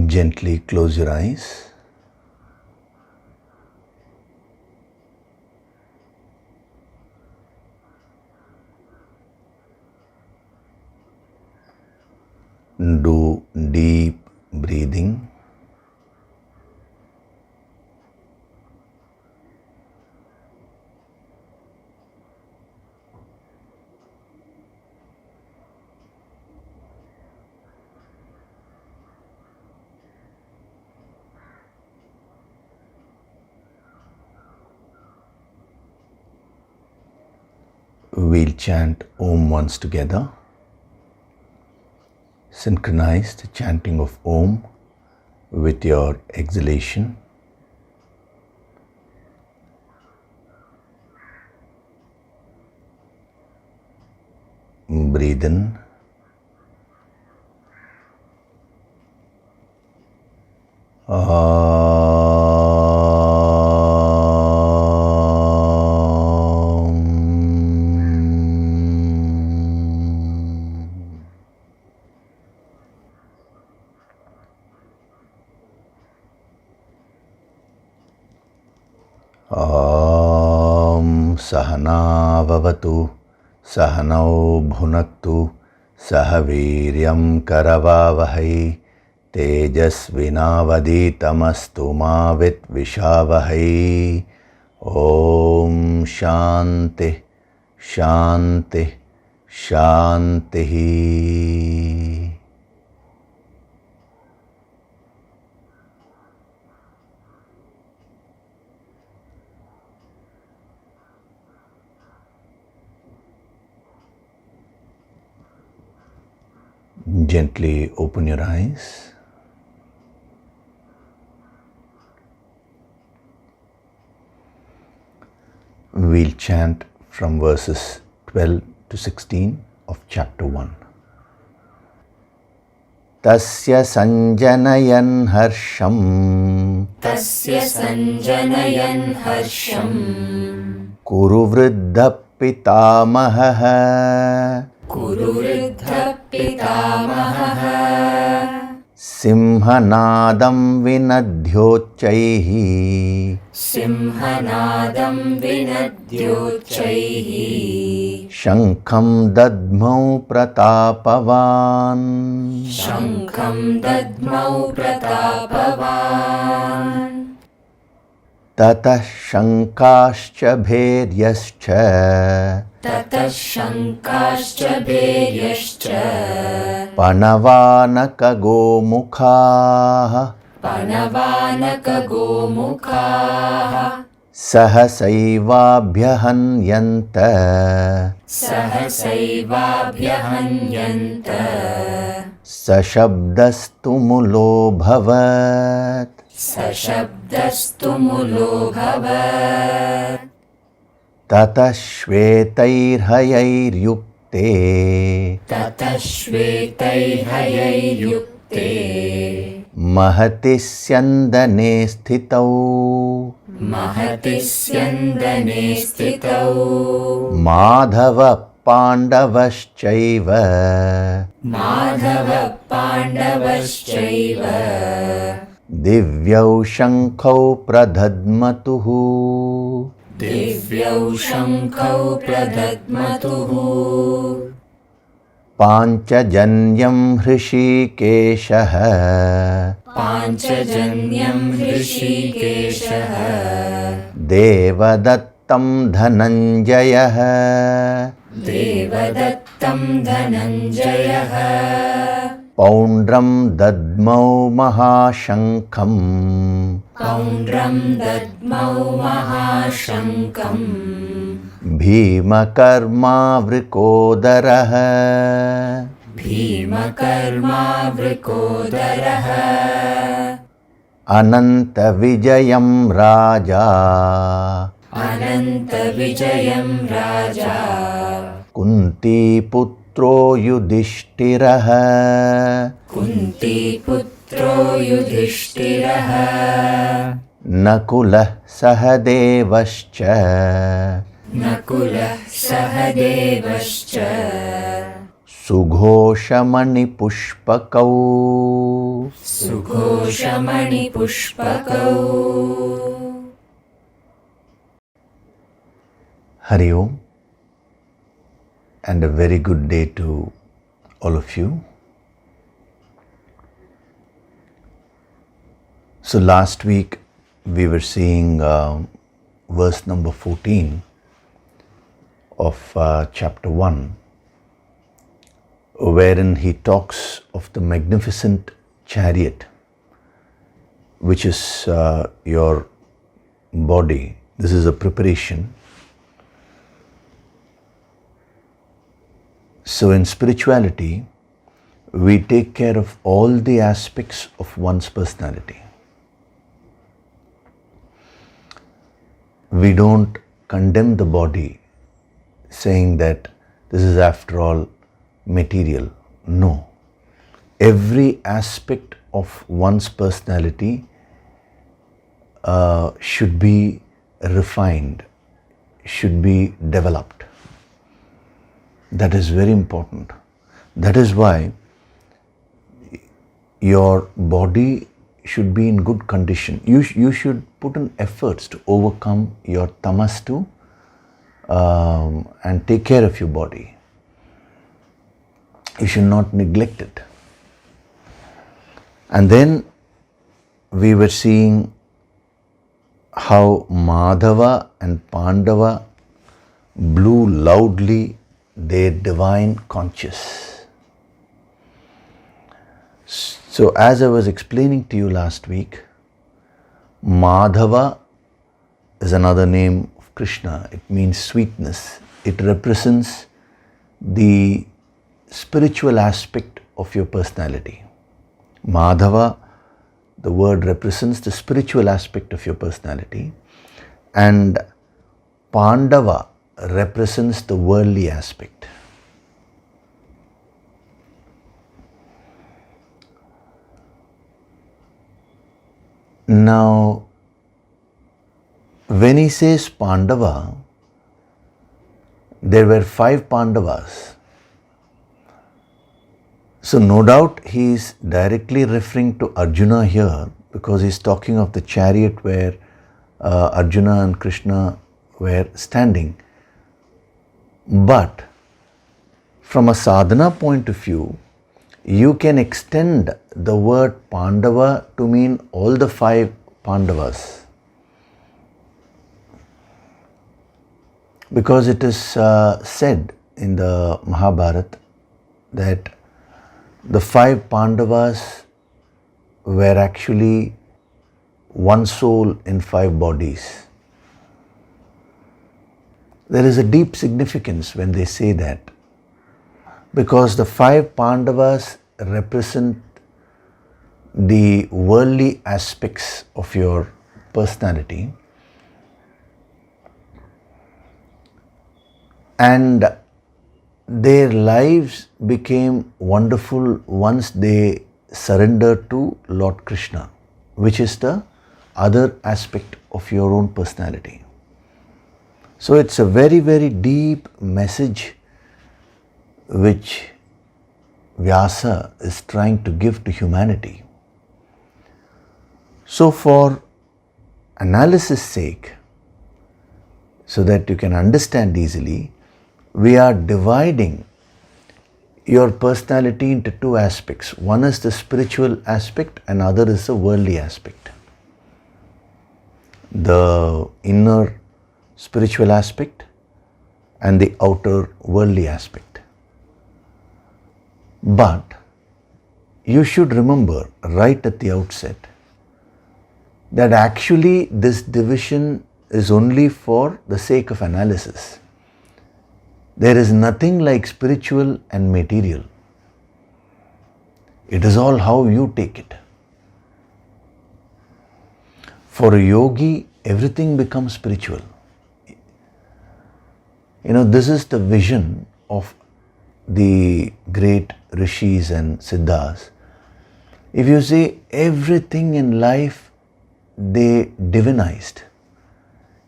Gently close your eyes. Do deep breathing. We'll chant Om once together. Synchronize the chanting of Om with your exhalation. Breathe in. Sahana vavatu, sahanau bhunaktu, sahaviryam karavavahai, tejasvinavaditamastu ma vitvishavahay. Om Shanti, Shanti, Shanti. Gently open your eyes. We'll chant from verses 12 to 16 of chapter 1. Tasya sanjanayan harsham, Tasya sanjanayan harsham, Kuru vruddha pitamaha, Kuru vruddha pitamaha, Simhanadam vinadhyochaihi, Simhanadam vinadhyochaihi, Shankham dadmau pratapavan, Shankham dadmau pratapavan, Tatah shankascha bheryascha, Tatah shankascha bheryascha, Panavanaka gomukhaha, Panavanaka gomukhaha, Sahasaivabhyahanyanta, Sahasaivabhyahanyanta, Sashabdastu mulo bhavat, Sashabdastu mulo bhavat, Tata shvetairhayairyukte, Tatah shvetairhayairyukte, Mahati syandane sthitau, Mahati syandane stitau, Madhava pandavaschaiva, Madhava pandavaschaiva, Divyau shankhau pradhadmatuhu, Divyau shankhau pradhatmatuhu, Panchajanyam hrishikeshaha, Panchajanyam hrishikeshaha, Devadattam dhananjayaha, Devadattam dhananjayaha, Paundram dadmau mahashankham, Paundram dadmau mahashankam, Bhimakarma vrikodaraha, Bhimakarma vrikodaraha, Ananta vijayam raja, Ananta vijayam raja, Kunti putro yudhishthiraha, Kunti putro yudhishthiraha, Nakulah sahadevascha, Nakulah sahadevascha, Sughoshmanipushpakau. सुघोषमणिपुष्पकौ Hari Om, and a very good day to all of you. So last week we were seeing verse number 14 of chapter 1, wherein he talks of the magnificent chariot, which is your body. This is a preparation. So in spirituality, we take care of all the aspects of one's personality. We don't condemn the body saying that this is after all material. No. Every aspect of one's personality should be refined, should be developed. That is very important. That is why your body should be in good condition. You should put in efforts to overcome your tamas too, and take care of your body. You should not neglect it. And then we were seeing how Madhava and Pandava blew loudly their divine conscious. So as I was explaining to you last week, Madhava is another name of Krishna. It means sweetness. It represents the spiritual aspect of your personality. Madhava, the word represents the spiritual aspect of your personality, and Pandava represents the worldly aspect. Now, when he says Pandava, there were 5 Pandavas. So no doubt he is directly referring to Arjuna here, because he is talking of the chariot where Arjuna and Krishna were standing. But from a sadhana point of view, you can extend the word Pandava to mean all the 5 Pandavas. Because it is said in the Mahabharata that the 5 Pandavas were actually one soul in 5 bodies. There is a deep significance when they say that, because the 5 Pandavas represent the worldly aspects of your personality, and their lives became wonderful once they surrendered to Lord Krishna, which is the other aspect of your own personality. So it's a very, very deep message which Vyasa is trying to give to humanity. So for analysis sake, so that you can understand easily, we are dividing your personality into 2 aspects. One is the spiritual aspect and other is the worldly aspect. The inner spiritual aspect and the outer worldly aspect. But you should remember right at the outset that actually this division is only for the sake of analysis. There is nothing like spiritual and material. It is all how you take it. For a yogi, everything becomes spiritual. This is the vision of the great rishis and siddhas. If you see, everything in life they divinized.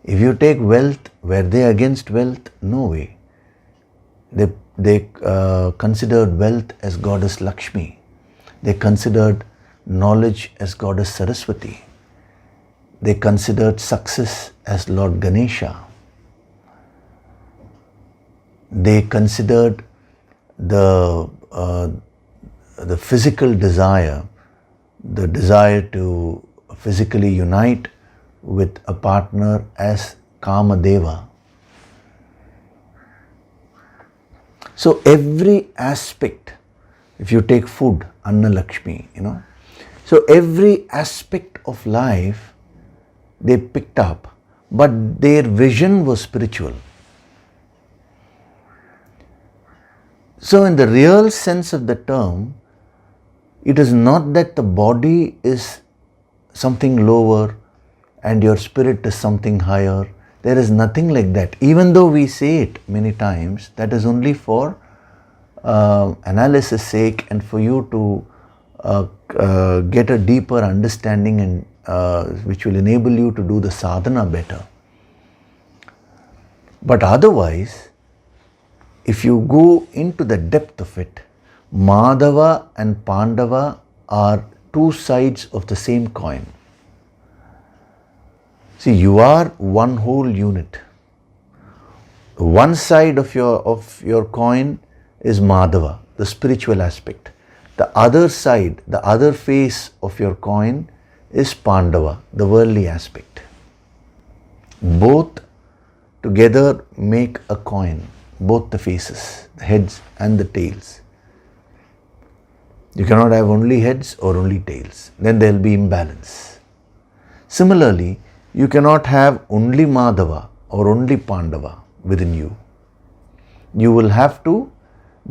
If you take wealth, were they against wealth? No way. They They considered wealth as goddess Lakshmi. They considered knowledge as goddess Saraswati. They considered success as Lord Ganesha. They considered the physical desire, the desire to physically unite with a partner as Kamadeva. So every aspect, if you take food, Anna Lakshmi, so every aspect of life they picked up, but their vision was spiritual. So in the real sense of the term, it is not that the body is something lower and your spirit is something higher. There is nothing like that. Even though we say it many times, that is only for analysis sake and for you to get a deeper understanding and which will enable you to do the sadhana better. But otherwise, if you go into the depth of it, Madhava and Pandava are two sides of the same coin. See, you are one whole unit. One side of your coin is Madhava, the spiritual aspect. The other side, the other face of your coin is Pandava, the worldly aspect. Both together make a coin, both the faces, the heads and the tails. You cannot have only heads or only tails, then there will be imbalance. Similarly, you cannot have only Madhava or only Pandava within you. You will have to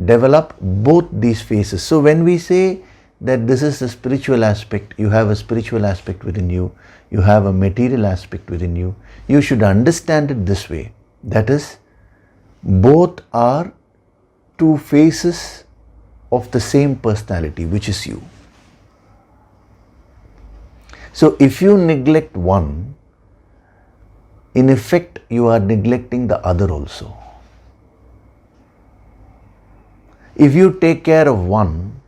develop both these faces. So when we say that this is the spiritual aspect, you have a spiritual aspect within you, you have a material aspect within you, you should understand it this way. That is, both are two faces of the same personality, which is you. So if you neglect one, in effect you are neglecting the other also. If you take care of one,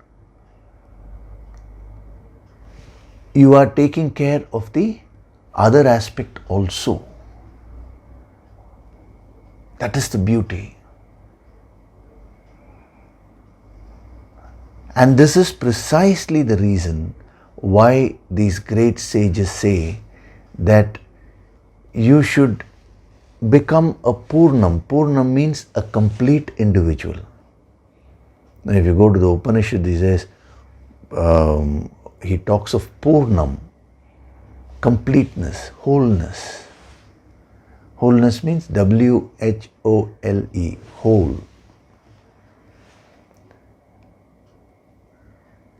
you are taking care of the other aspect also. That is the beauty. And this is precisely the reason why these great sages say that you should become a Purnam. Purnam means a complete individual. Now, if you go to the Upanishad, he says, he talks of Purnam, completeness, wholeness. Wholeness means W-H-O-L-E, whole.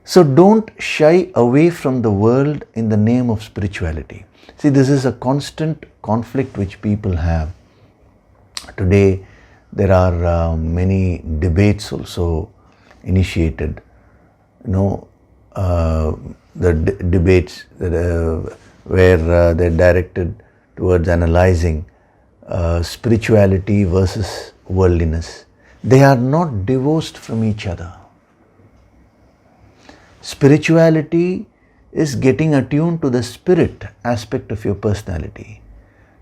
So don't shy away from the world in the name of spirituality. See, this is a constant conflict which people have. Today, there are many debates also initiated. Debates that, where they're directed towards analyzing spirituality versus worldliness. They are not divorced from each other. Spirituality is getting attuned to the spirit aspect of your personality,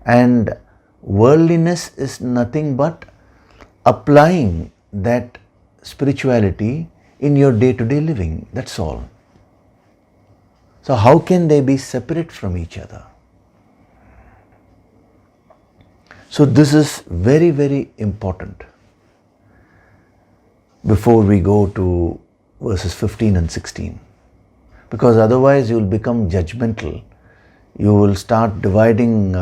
and worldliness is nothing but applying that spirituality in your day-to-day living. That's all. So how can they be separate from each other? So this is very, very important. Before we go to verses 15 and 16, because otherwise you will become judgmental. You will start dividing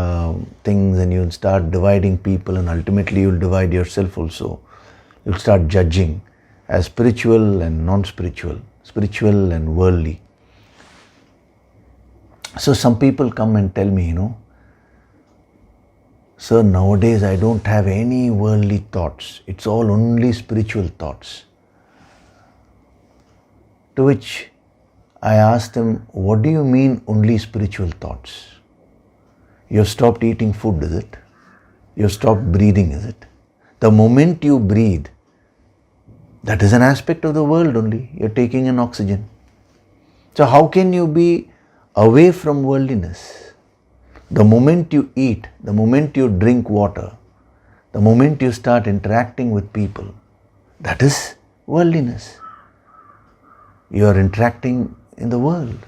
things, and you will start dividing people, and ultimately you will divide yourself also. You will start judging as spiritual and non-spiritual, spiritual and worldly. So some people come and tell me, sir, nowadays I don't have any worldly thoughts. It's all only spiritual thoughts. To which I asked them, what do you mean only spiritual thoughts? You have stopped eating food, is it? You have stopped breathing, is it? The moment you breathe, That is an aspect of the world only. You're taking in oxygen. So how can you be away from worldliness? The moment you eat, the moment you drink water, the moment you start interacting with people, that is worldliness. You are interacting in the world.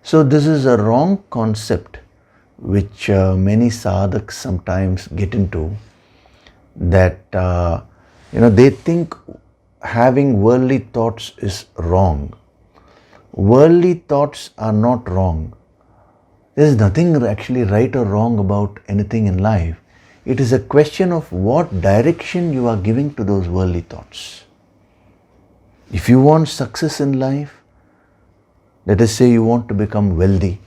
So this is a wrong concept which many sadhaks sometimes get into, that they think having worldly thoughts is wrong. Worldly thoughts are not wrong. There is nothing actually right or wrong about anything in life. It is a question of what direction you are giving to those worldly thoughts. If you want success in life, let us say you want to become wealthy,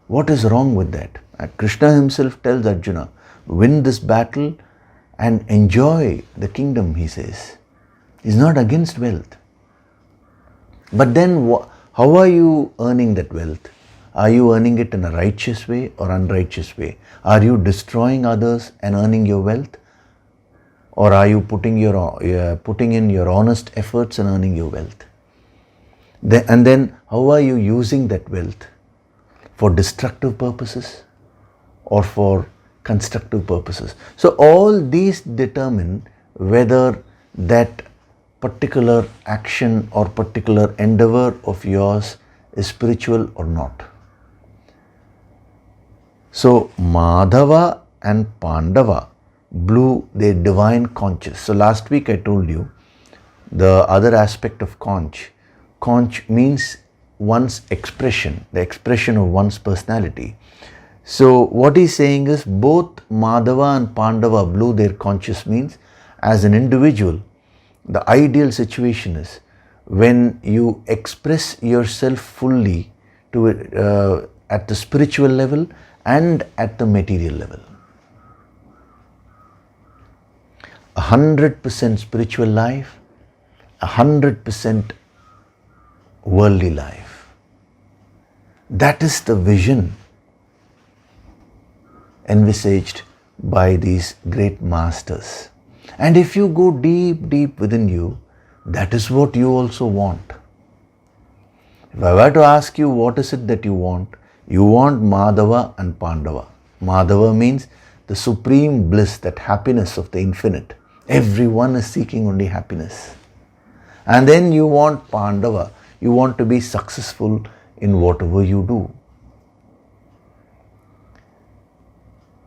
what is wrong with that? Krishna himself tells Arjuna, win this battle and enjoy the kingdom, he says. He's not against wealth. But then how are you earning that wealth? Are you earning it in a righteous way or unrighteous way? Are you destroying others and earning your wealth? Or are you putting in your honest efforts and earning your wealth? And then how are you using that wealth? For destructive purposes or for constructive purposes? So all these determine whether that particular action or particular endeavor of yours is spiritual or not. So Madhava and Pandava blew their divine conches. So last week I told you the other aspect of conch. Conch means one's expression, the expression of one's personality. So what he's saying is both Madhava and Pandava blew their conches, means as an individual, the ideal situation is when you express yourself fully to at the spiritual level and at the material level. 100% spiritual life, 100% worldly life. That is the vision envisaged by these great masters. And if you go deep within you, that is what you also want. If I were to ask you what is it that you want Madhava and Pandava. Madhava means the supreme bliss, that happiness of the infinite. Everyone is seeking only happiness. And then you want Pandava. You want to be successful in whatever you do.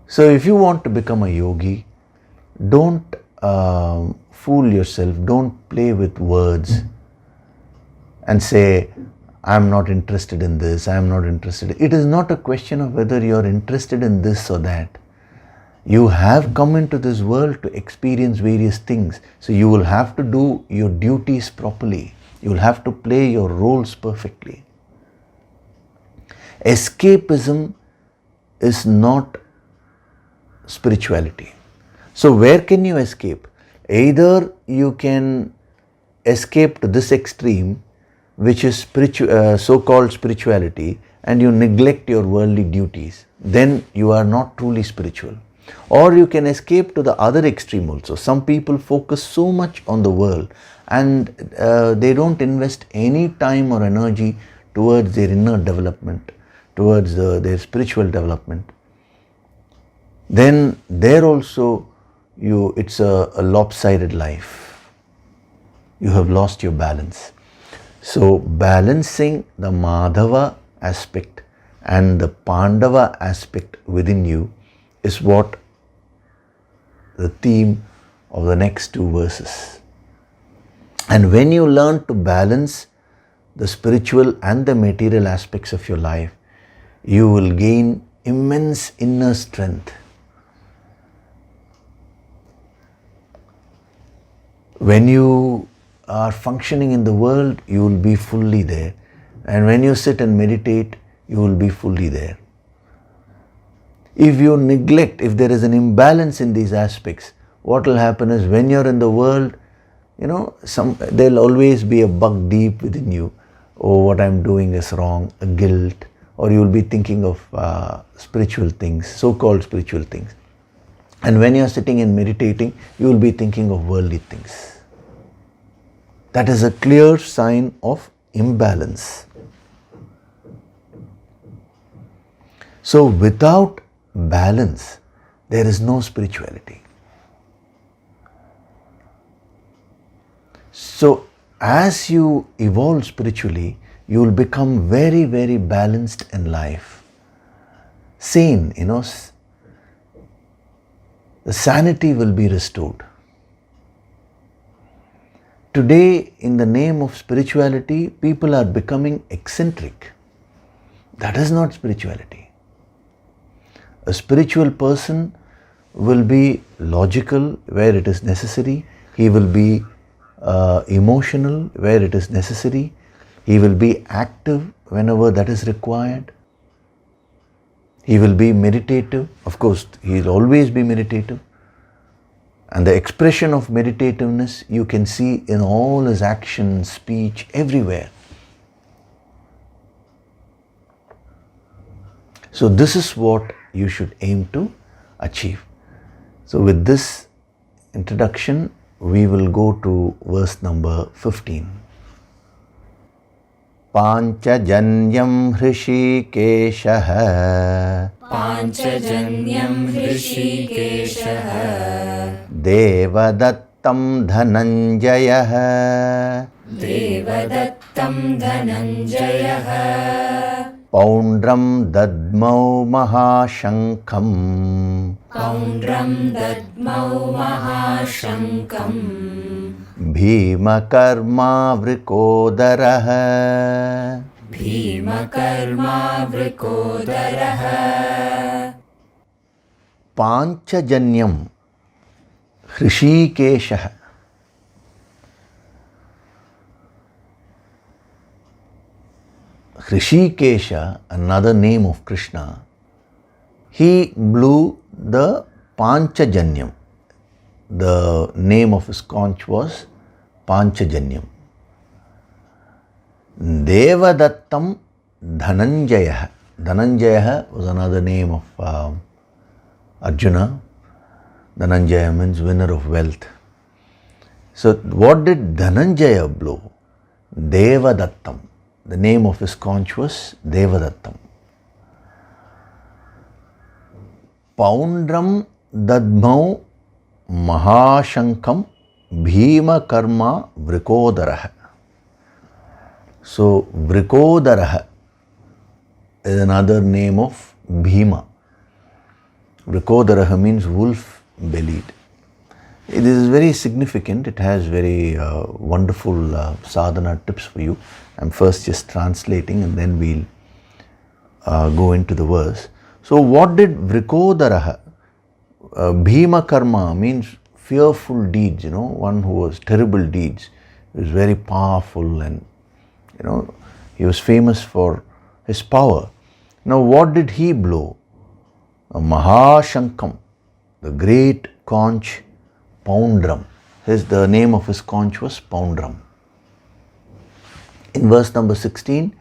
So if you want to become a yogi, don't fool yourself, don't play with words and say, I am not interested in this, I am not interested. It is not a question of whether you are interested in this or that. You have come into this world to experience various things. So you will have to do your duties properly. You will have to play your roles perfectly. Escapism is not spirituality. So where can you escape? Either you can escape to this extreme, which is so-called spirituality, and you neglect your worldly duties. Then you are not truly spiritual. Or you can escape to the other extreme also. Some people focus so much on the world and they don't invest any time or energy towards their inner development, towards their spiritual development. Then there also it's a lopsided life. You have lost your balance. So balancing the Madhava aspect and the Pandava aspect within you is what the theme of the next two verses. And when you learn to balance the spiritual and the material aspects of your life, you will gain immense inner strength. When you are functioning in the world, you will be fully there. And when you sit and meditate, you will be fully there. If you neglect, if there is an imbalance in these aspects, what will happen is when you're in the world, there'll always be a bug deep within you. Oh, what I'm doing is wrong, a guilt, or you'll be thinking of spiritual things, so-called spiritual things. And when you're sitting and meditating, you will be thinking of worldly things. That is a clear sign of imbalance. So without balance, there is no spirituality. So as you evolve spiritually, you will become very, very balanced in life. Sane, the sanity will be restored. Today, in the name of spirituality, people are becoming eccentric. That is not spirituality. A spiritual person will be logical where it is necessary. He will be emotional where it is necessary. He will be active whenever that is required. He will be meditative. Of course, he will always be meditative. And the expression of meditativeness you can see in all his action, speech, everywhere. So this is what you should aim to achieve. So with this introduction, we will go to verse number 15. Panchajanyam Hrishikeshah Panchajanyam Hrishikeshah Devadattam Dhananjayah Devadattam Dhananjayah Poundram Dadmau Mahashankam Poundram Dadmau Mahashankam Bhimakarma Vrikodarah Bhimakarma Vrikodarah Panchajanyam Hrishikeshah. Hrishikesha, another name of Krishna, he blew the Panchajanyam. The name of his conch was Panchajanyam. Devadattam Dhananjayah. Dhananjayah was another name of Arjuna. Dhananjaya means winner of wealth. So what did Dhananjaya blow? Devadattam. The name of his conch was Devadattam. Poundram Dadmau Mahashankam Bhima Karma Vrikodarah. So Vrikodarah is another name of Bhima. Vrikodarah means wolf bellied. It is very significant. It has very wonderful sadhana tips for you. I'm first just translating and then we'll go into the verse. So what did Vrikodarah? Bhima Karma means fearful deeds, one who was terrible deeds. He was very powerful and, he was famous for his power. Now what did he blow? A Mahashankam, the great conch, Poundram. The name of his conch was Poundram. In verse number 16,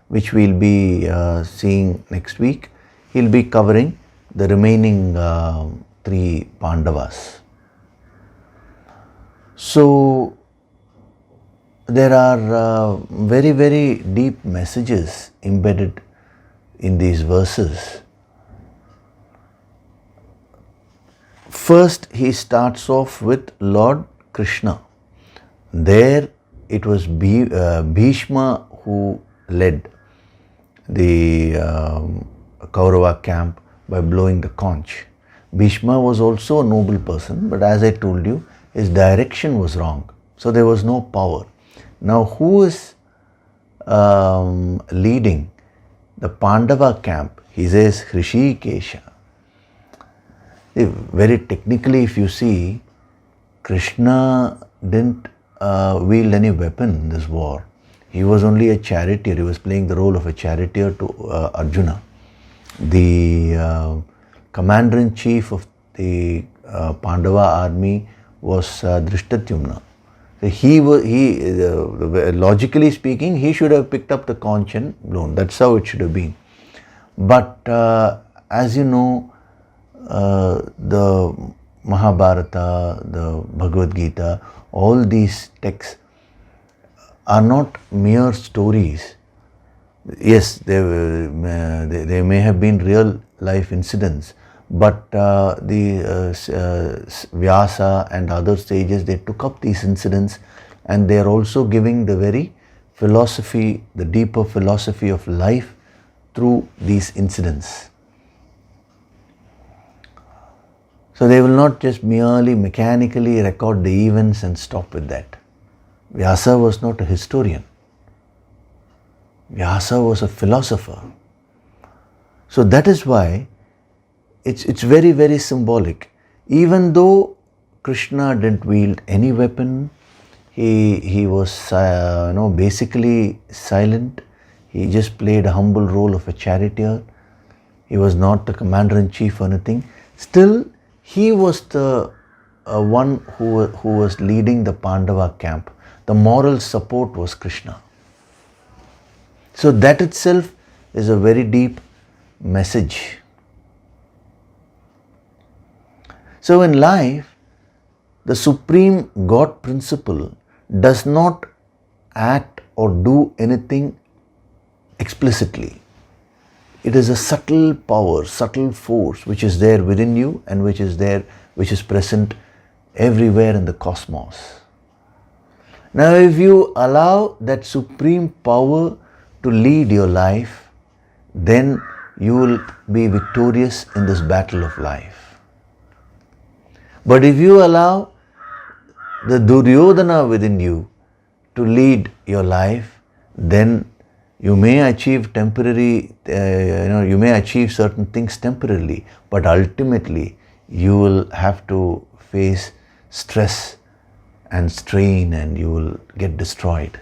which we'll be seeing next week, he'll be covering the remaining three Pandavas. So there are very, very deep messages embedded in these verses. First, he starts off with Lord Krishna. There it was Bhishma who led the Kaurava camp by blowing the conch. Bhishma was also a noble person, but as I told you, his direction was wrong. So there was no power. Now who is leading the Pandava camp? He says Hrishikesha. Very technically, if you see, Krishna didn't wield any weapon in this war. He was only a charioteer. He was playing the role of a charioteer to Arjuna. The commander-in-chief of the Pandava army was Drishtadyumna. So logically speaking, he should have picked up the conch and blown. That's how it should have been. But as you know, the Mahabharata, the Bhagavad Gita, all these texts, are not mere stories. Yes, they may have been real life incidents, but Vyasa and other sages, they took up these incidents and they are also giving the very philosophy, the deeper philosophy of life through these incidents. So they will not just merely mechanically record the events and stop with that. Vyasa was not a historian. Vyasa was a philosopher. So that is why it's very, very symbolic. Even though Krishna didn't wield any weapon, he was basically silent. He just played a humble role of a charioteer. He was not the commander-in-chief or anything. Still, he was the one who was leading the Pandava camp. The moral support was Krishna. So that itself is a very deep message. So in life, the supreme God principle does not act or do anything explicitly. It is a subtle power, subtle force which is there within you and which is present everywhere in the cosmos. Now if you allow that supreme power to lead your life, then you will be victorious in this battle of life. But if you allow the Duryodhana within you to lead your life, then you may achieve you may achieve certain things temporarily, but ultimately you will have to face stress and strain and you will get destroyed.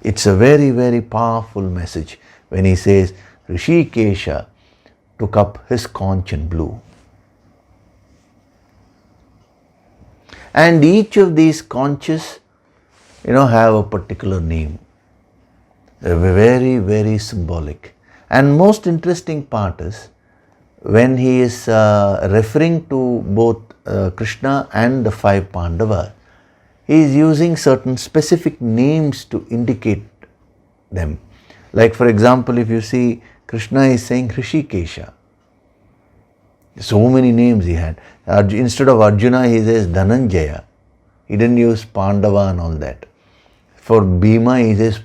It's a very, very powerful message when he says Rishikesha took up his conch in blue. And each of these conches, have a particular name. They're very, very symbolic. And most interesting part is when he is referring to both Krishna and the five Pandavas, he is using certain specific names to indicate them. Like for example, if you see, Krishna is saying Rishikesha. So many names he had. Instead of Arjuna, he says Dhananjaya. He didn't use Pandava and all that. For Bhima, he says,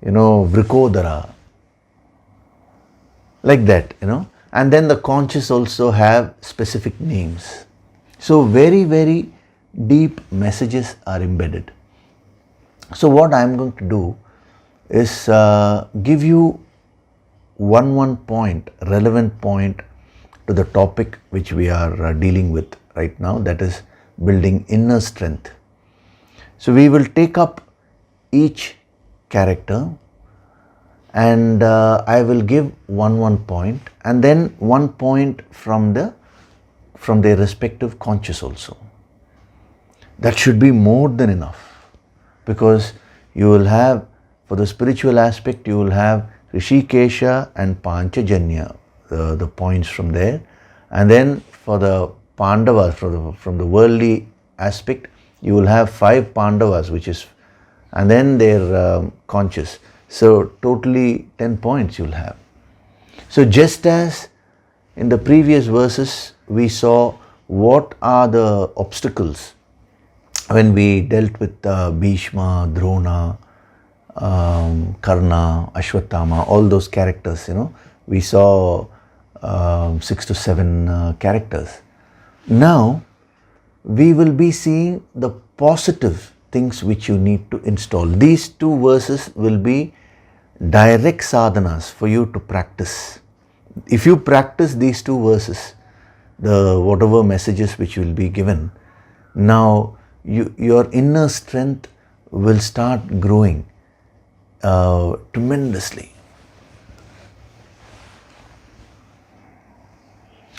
Vrikodara. Like that, And then the conches also have specific names. So very, very deep messages are embedded. So what I am going to do is give you one point, relevant point to the topic which we are dealing with right now, that is building inner strength. So we will take up each character and I will give one point and then 1 point from their respective conches also. That should be more than enough, because you will have, for the spiritual aspect, you will have Rishikesha and Panchajanya, the points from there. And then for the Pandavas, from the worldly aspect, you will have 5 Pandavas, and then their conches. So totally 10 points you will have. So just as in the previous verses we saw what are the obstacles when we dealt with Bhishma, Drona, Karna, Ashwatthama, all those characters, we saw 6 to 7 characters. Now we will be seeing the positive things which you need to install. These 2 verses will be direct sadhanas for you to practice. If you practice these 2 verses, the whatever messages which will be given, now your inner strength will start growing tremendously.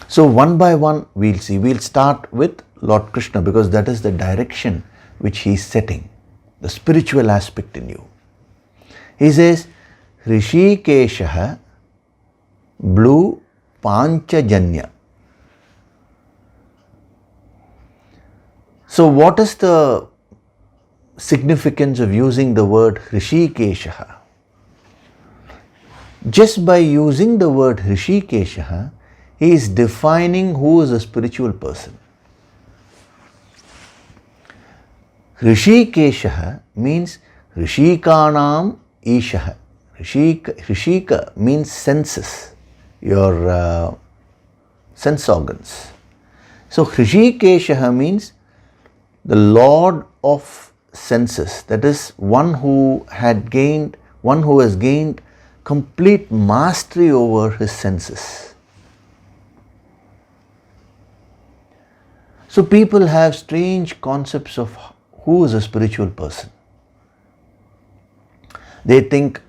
So one by one we'll see. We'll start with Lord Krishna because that is the direction which he is setting, the spiritual aspect in you. He says, Rishikesha blue Panchajanya. So what is the significance of using the word Hrishikeshaha. Just by using the word Hrishikeshaha, he is defining who is a spiritual person. Hrishikeshaha means Rishikanam Ishaha. Hrishika means senses, your sense organs. So Hrishikeshaha means the Lord of senses, that is one who has gained complete mastery over his senses. So people have strange concepts of who is a spiritual person. They think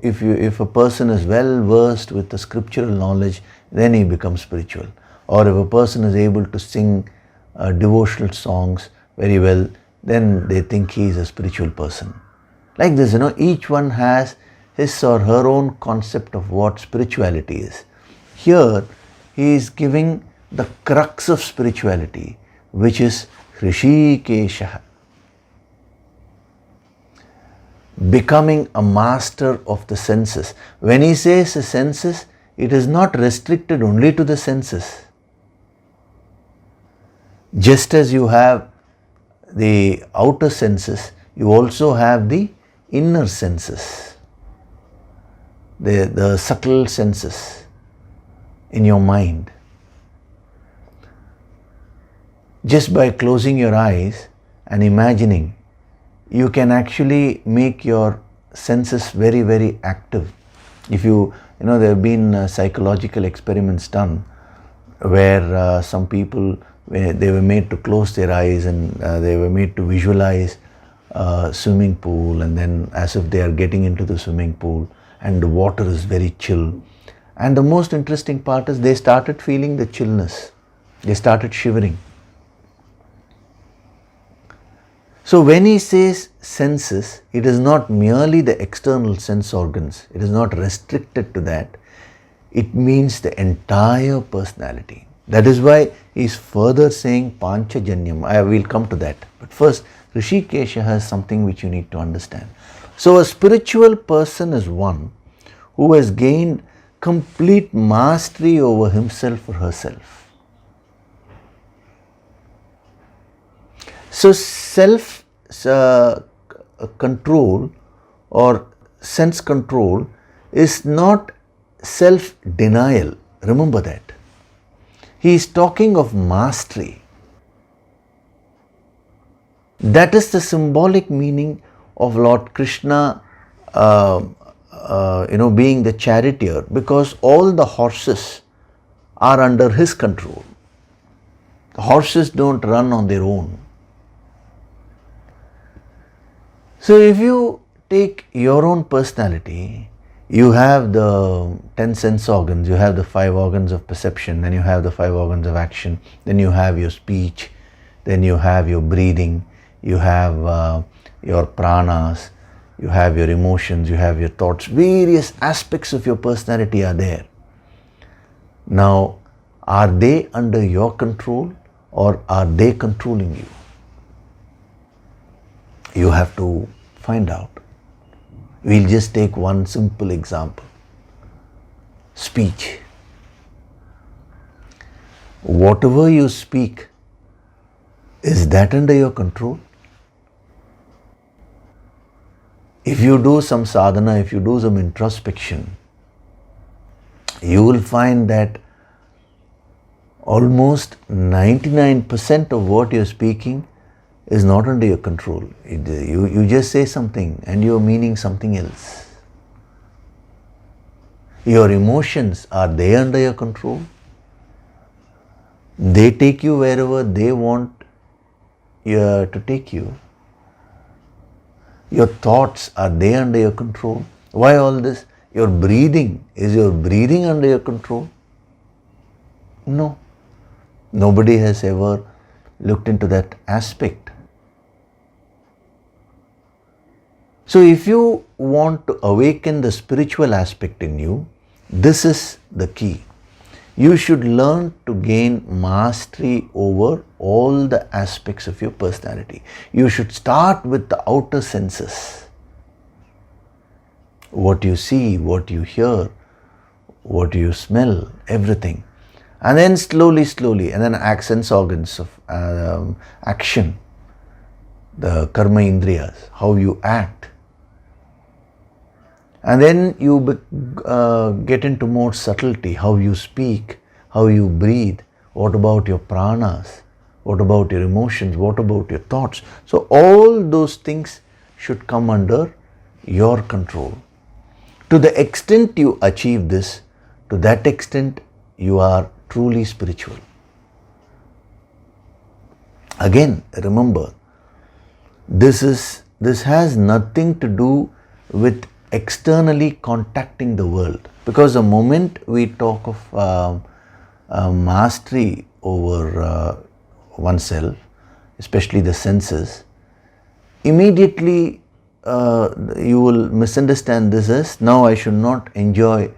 if a person is well versed with the scriptural knowledge, then he becomes spiritual. Or if a person is able to sing devotional songs very well, then they think he is a spiritual person. Like this, each one has his or her own concept of what spirituality is. Here, he is giving the crux of spirituality, which is Hrishikeshaha. Becoming a master of the senses. When he says the senses, it is not restricted only to the senses. Just as you have the outer senses, you also have the inner senses, the subtle senses in your mind. Just by closing your eyes and imagining, you can actually make your senses very, very active. If there have been psychological experiments done where some people, they were made to close their eyes and they were made to visualize a swimming pool, and then as if they are getting into the swimming pool and the water is very chill. And the most interesting part is they started feeling the chillness. They started shivering. So when he says senses, it is not merely the external sense organs. It is not restricted to that. It means the entire personality. That is why he is further saying Panchajanyam. I will come to that. But first, Hrishikesha has something which you need to understand. So a spiritual person is one who has gained complete mastery over himself or herself. So self control or sense control is not self-denial. Remember that. He is talking of mastery. That is the symbolic meaning of Lord Krishna being the charioteer, because all the horses are under his control. The horses don't run on their own. So if you take your own personality, you have the 10 sense organs, you have the 5 organs of perception, then you have the 5 organs of action, then you have your speech, then you have your breathing, you have your pranas, you have your emotions, you have your thoughts. Various aspects of your personality are there. Now, are they under your control or are they controlling you? You have to find out. We'll just take one simple example. Speech. Whatever you speak, is that under your control? If you do some sadhana, if you do some introspection, you will find that almost 99% of what you're speaking is not under your control. You just say something and you're meaning something else. Your emotions, are they under your control? They take you wherever they want to take you. Your thoughts, are they under your control? Why all this? Your breathing, is your breathing under your control? No. Nobody has ever looked into that aspect. So if you want to awaken the spiritual aspect in you, this is the key. You should learn to gain mastery over all the aspects of your personality. You should start with the outer senses. What you see, what you hear, what you smell, everything. And then slowly, and then sense organs of action, the karma indriyas, how you act. And then you get into more subtlety, how you speak, how you breathe, what about your pranas, what about your emotions, what about your thoughts. So all those things should come under your control. To the extent you achieve this, to that extent you are truly spiritual. Again, remember, this has nothing to do with externally contacting the world, because the moment we talk of mastery over oneself, especially the senses, immediately you will misunderstand this as, now I should not enjoy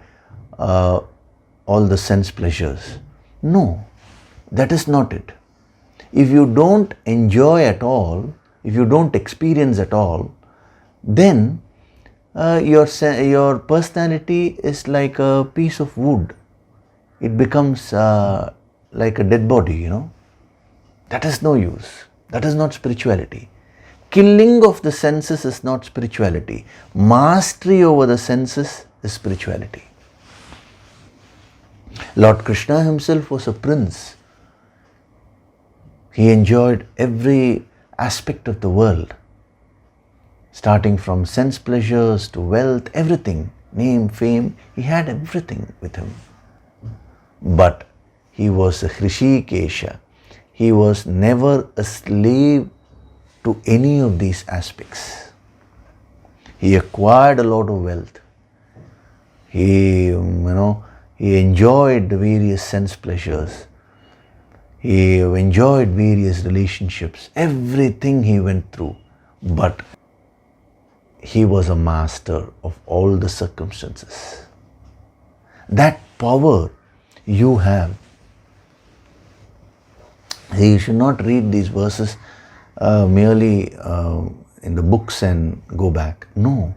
all the sense pleasures. No, that is not it. If you don't enjoy at all, if you don't experience at all, then your personality is like a piece of wood. It becomes like a dead body, That is no use. That is not spirituality. Killing of the senses is not spirituality. Mastery over the senses is spirituality. Lord Krishna himself was a prince. He enjoyed every aspect of the world, starting from sense pleasures to wealth, everything, name, fame, he had everything with him. But he was a Hrishikesha. He was never a slave to any of these aspects. He acquired a lot of wealth. He enjoyed the various sense pleasures. He enjoyed various relationships, everything he went through. But he was a master of all the circumstances. That power you have. You should not read these verses merely in the books and go back. No.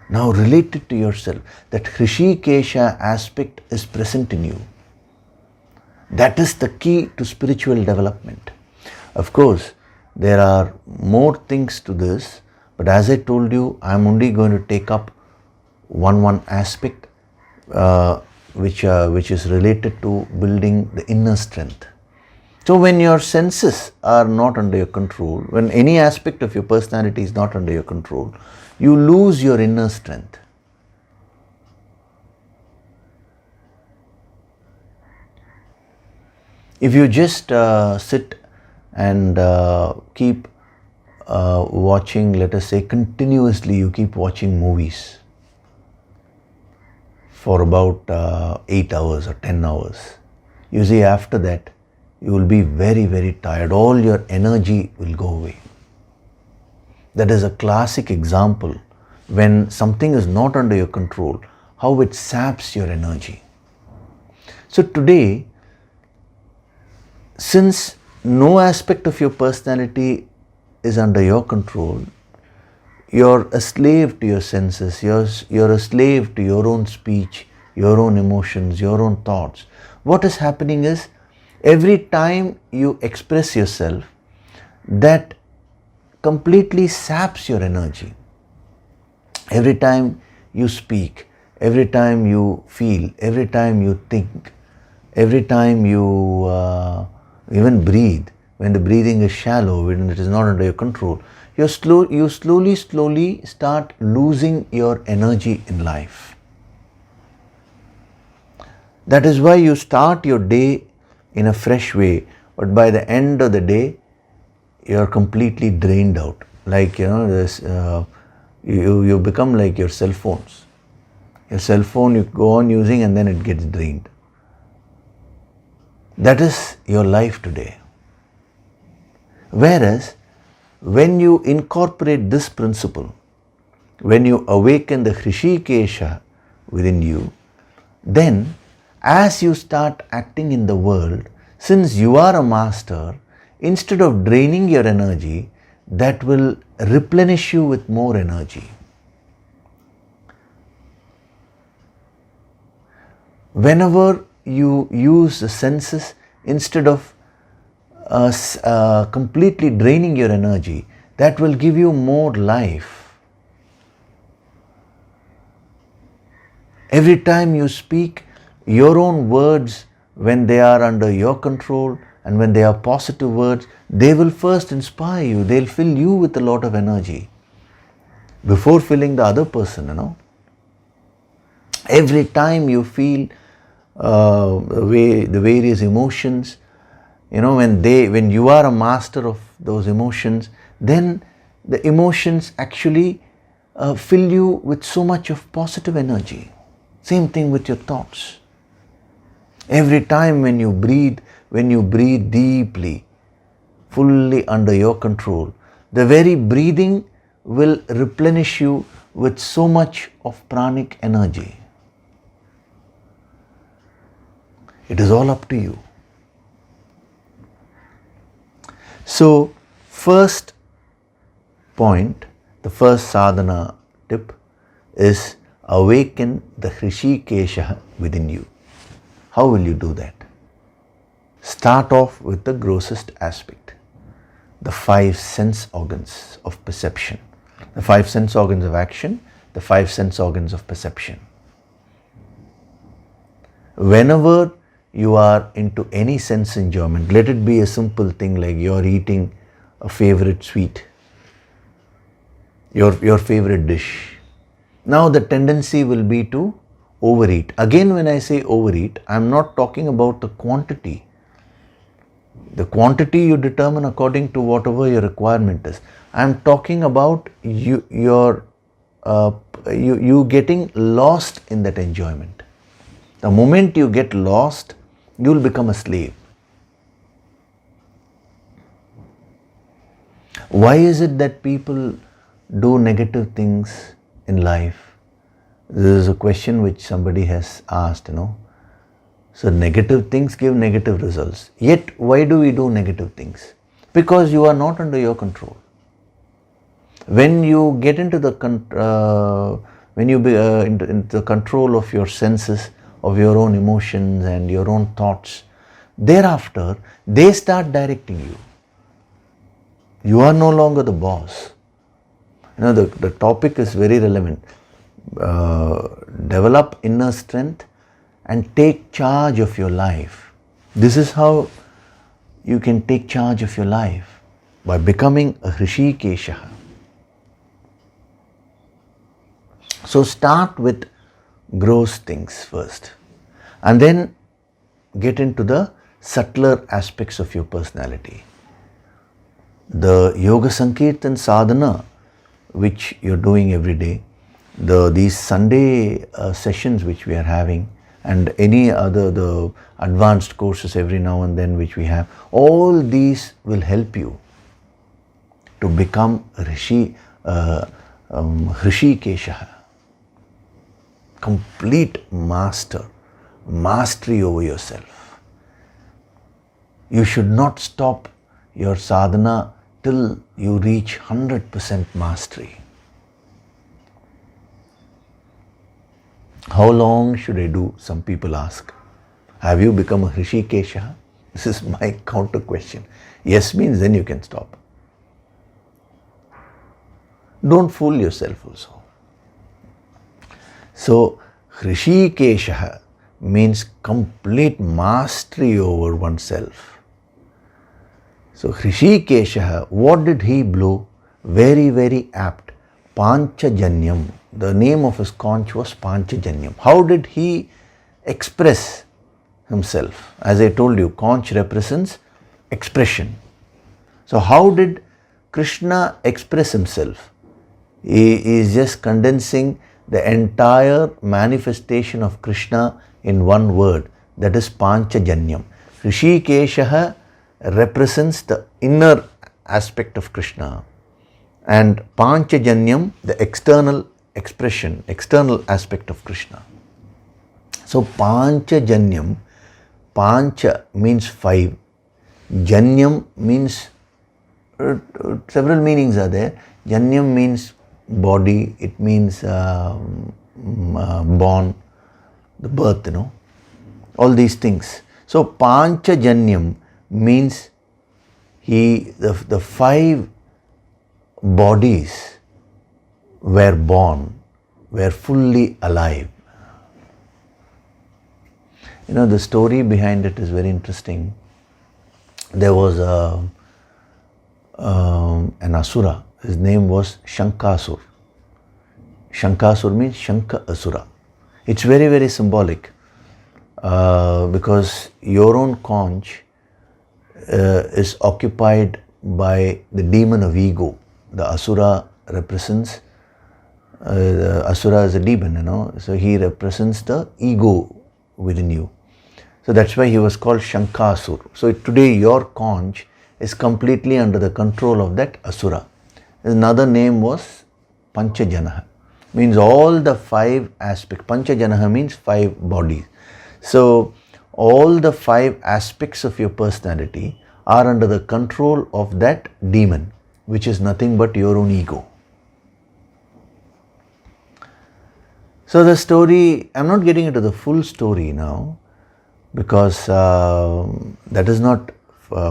Now relate it to yourself. That Hrishikesha aspect is present in you. That is the key to spiritual development. Of course, there are more things to this, but as I told you, I am only going to take up one aspect which is related to building the inner strength. So when your senses are not under your control, when any aspect of your personality is not under your control, you lose your inner strength. If you just sit and keep watching, let us say continuously, you keep watching movies for about 8 hours or 10 hours, you see after that you will be very, very tired. All your energy will go away. That is a classic example when something is not under your control, how it saps your energy. So today, since no aspect of your personality is under your control, you're a slave to your senses, you're a slave to your own speech, your own emotions, your own thoughts. What is happening is, every time you express yourself, that completely saps your energy. Every time you speak, every time you feel, every time you think, every time you even breathe, when the breathing is shallow, when it is not under your control, you slowly start losing your energy in life. That is why you start your day in a fresh way, but by the end of the day, you are completely drained out. Like, you become like your cell phones. Your cell phone you go on using and then it gets drained. That is your life today. Whereas, when you incorporate this principle, when you awaken the Hrishikesha within you, then as you start acting in the world, since you are a master, instead of draining your energy, that will replenish you with more energy. Whenever you use the senses, instead of completely draining your energy, that will give you more life. Every time you speak your own words, when they are under your control and when they are positive words, they will first inspire you. They'll fill you with a lot of energy before filling the other person, Every time you feel the various emotions, when you are a master of those emotions, then the emotions actually fill you with so much of positive energy. Same thing with your thoughts. Every time when you breathe deeply, fully under your control, the very breathing will replenish you with so much of pranic energy. It is all up to you. So, first point, the first sadhana tip is awaken the Hrishikesha within you. How will you do that? Start off with the grossest aspect, the 5 sense organs of perception, the 5 sense organs of action, the 5 sense organs of perception. Whenever you are into any sense enjoyment, let it be a simple thing like you're eating a favorite sweet, your favorite dish. Now the tendency will be to overeat. Again, when I say overeat, I'm not talking about the quantity. The quantity you determine according to whatever your requirement is. I'm talking about you getting lost in that enjoyment. The moment you get lost, you will become a slave. Why is it that people do negative things in life? This is a question which somebody has asked, So negative things give negative results. Yet why do we do negative things? Because you are not under your control. When you get into the into the control of your senses, of your own emotions and your own thoughts, thereafter they start directing you. You are no longer the boss. The topic is very relevant. Develop inner strength and take charge of your life. This is how you can take charge of your life, by becoming a Hrishikesha. So start with gross things first and then get into the subtler aspects of your personality. The Yoga Sankirtan Sadhana which you're doing every day, these Sunday sessions which we are having, and any other the advanced courses every now and then which we have, all these will help you to become Hrishikesha, complete mastery over yourself. You should not stop your sadhana till you reach 100% mastery. How long should I do? Some people ask. Have you become a Hrishikesha? This is my counter question. Yes means then you can stop. Don't fool yourself also. So, Hrishikesha means complete mastery over oneself. So, Hrishikesha, what did he blow? Very, very apt. Panchajanyam. The name of his conch was Panchajanyam. How did he express himself? As I told you, conch represents expression. So, how did Krishna express himself? He is just condensing the entire manifestation of Krishna in one word, that is Panchajanyam. Hrishikesha represents the inner aspect of Krishna, and Panchajanyam, the external expression, external aspect of Krishna. So Panchajanyam, Pancha means 5, Janyam means several meanings are there. Janyam means body, it means born, the birth, all these things. So Panchajanyam means the 5 bodies were born, were fully alive. The story behind it is very interesting. There was an asura. His name was Shankasur. Shankasur means Shanka Asura. It's very, very symbolic because your own conch is occupied by the demon of ego. The asura represents, the asura is a demon, so he represents the ego within you. So that's why he was called Shankasur. So today your conch is completely under the control of that asura. Another name was Panchajanaha. Means all the 5 aspects. Panchajanaha means 5 bodies. So all the 5 aspects of your personality are under the control of that demon, which is nothing but your own ego. So the story, I'm not getting into the full story now because that is not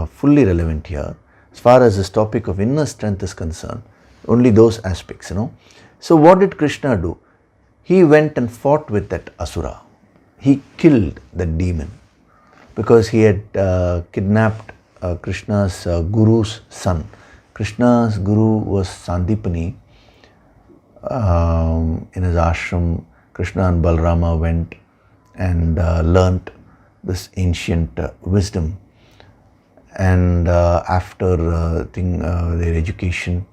fully relevant here. As far as this topic of inner strength is concerned, only those aspects, So what did Krishna do? He went and fought with that asura. He killed that demon because he had kidnapped Krishna's guru's son. Krishna's guru was Sandipani. In his ashram, Krishna and Balarama went and learnt this ancient wisdom. And after their education,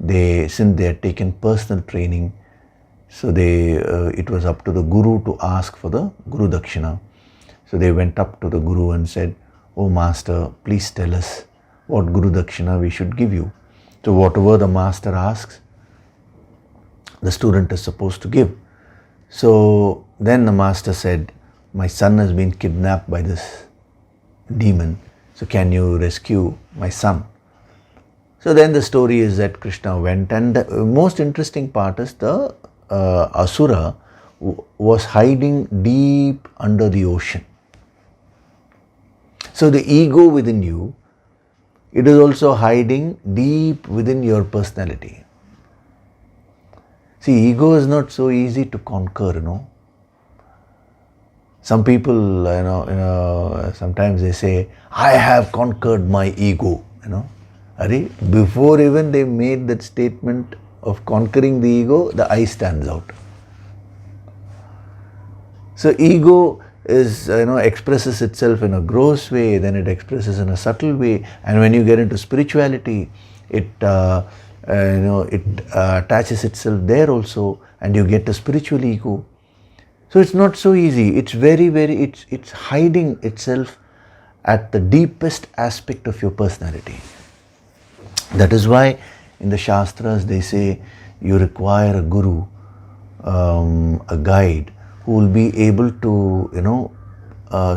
since they had taken personal training, so it was up to the guru to ask for the Guru Dakshina. So they went up to the guru and said, "Oh master, please tell us what Guru Dakshina we should give you." So whatever the master asks, the student is supposed to give. So then the master said, "My son has been kidnapped by this demon. So can you rescue my son?" So then the story is that Krishna went, and the most interesting part is the asura was hiding deep under the ocean. So the ego within you, it is also hiding deep within your personality. See, ego is not so easy to conquer, Some people, sometimes they say, "I have conquered my ego," Before even they made that statement of conquering the ego, the I stands out. So ego is, expresses itself in a gross way, then it expresses in a subtle way, and when you get into spirituality, it attaches itself there also, and you get a spiritual ego. So it's not so easy. It's very, very, it's hiding itself at the deepest aspect of your personality. That is why in the Shastras they say you require a guru, a guide who will be able to,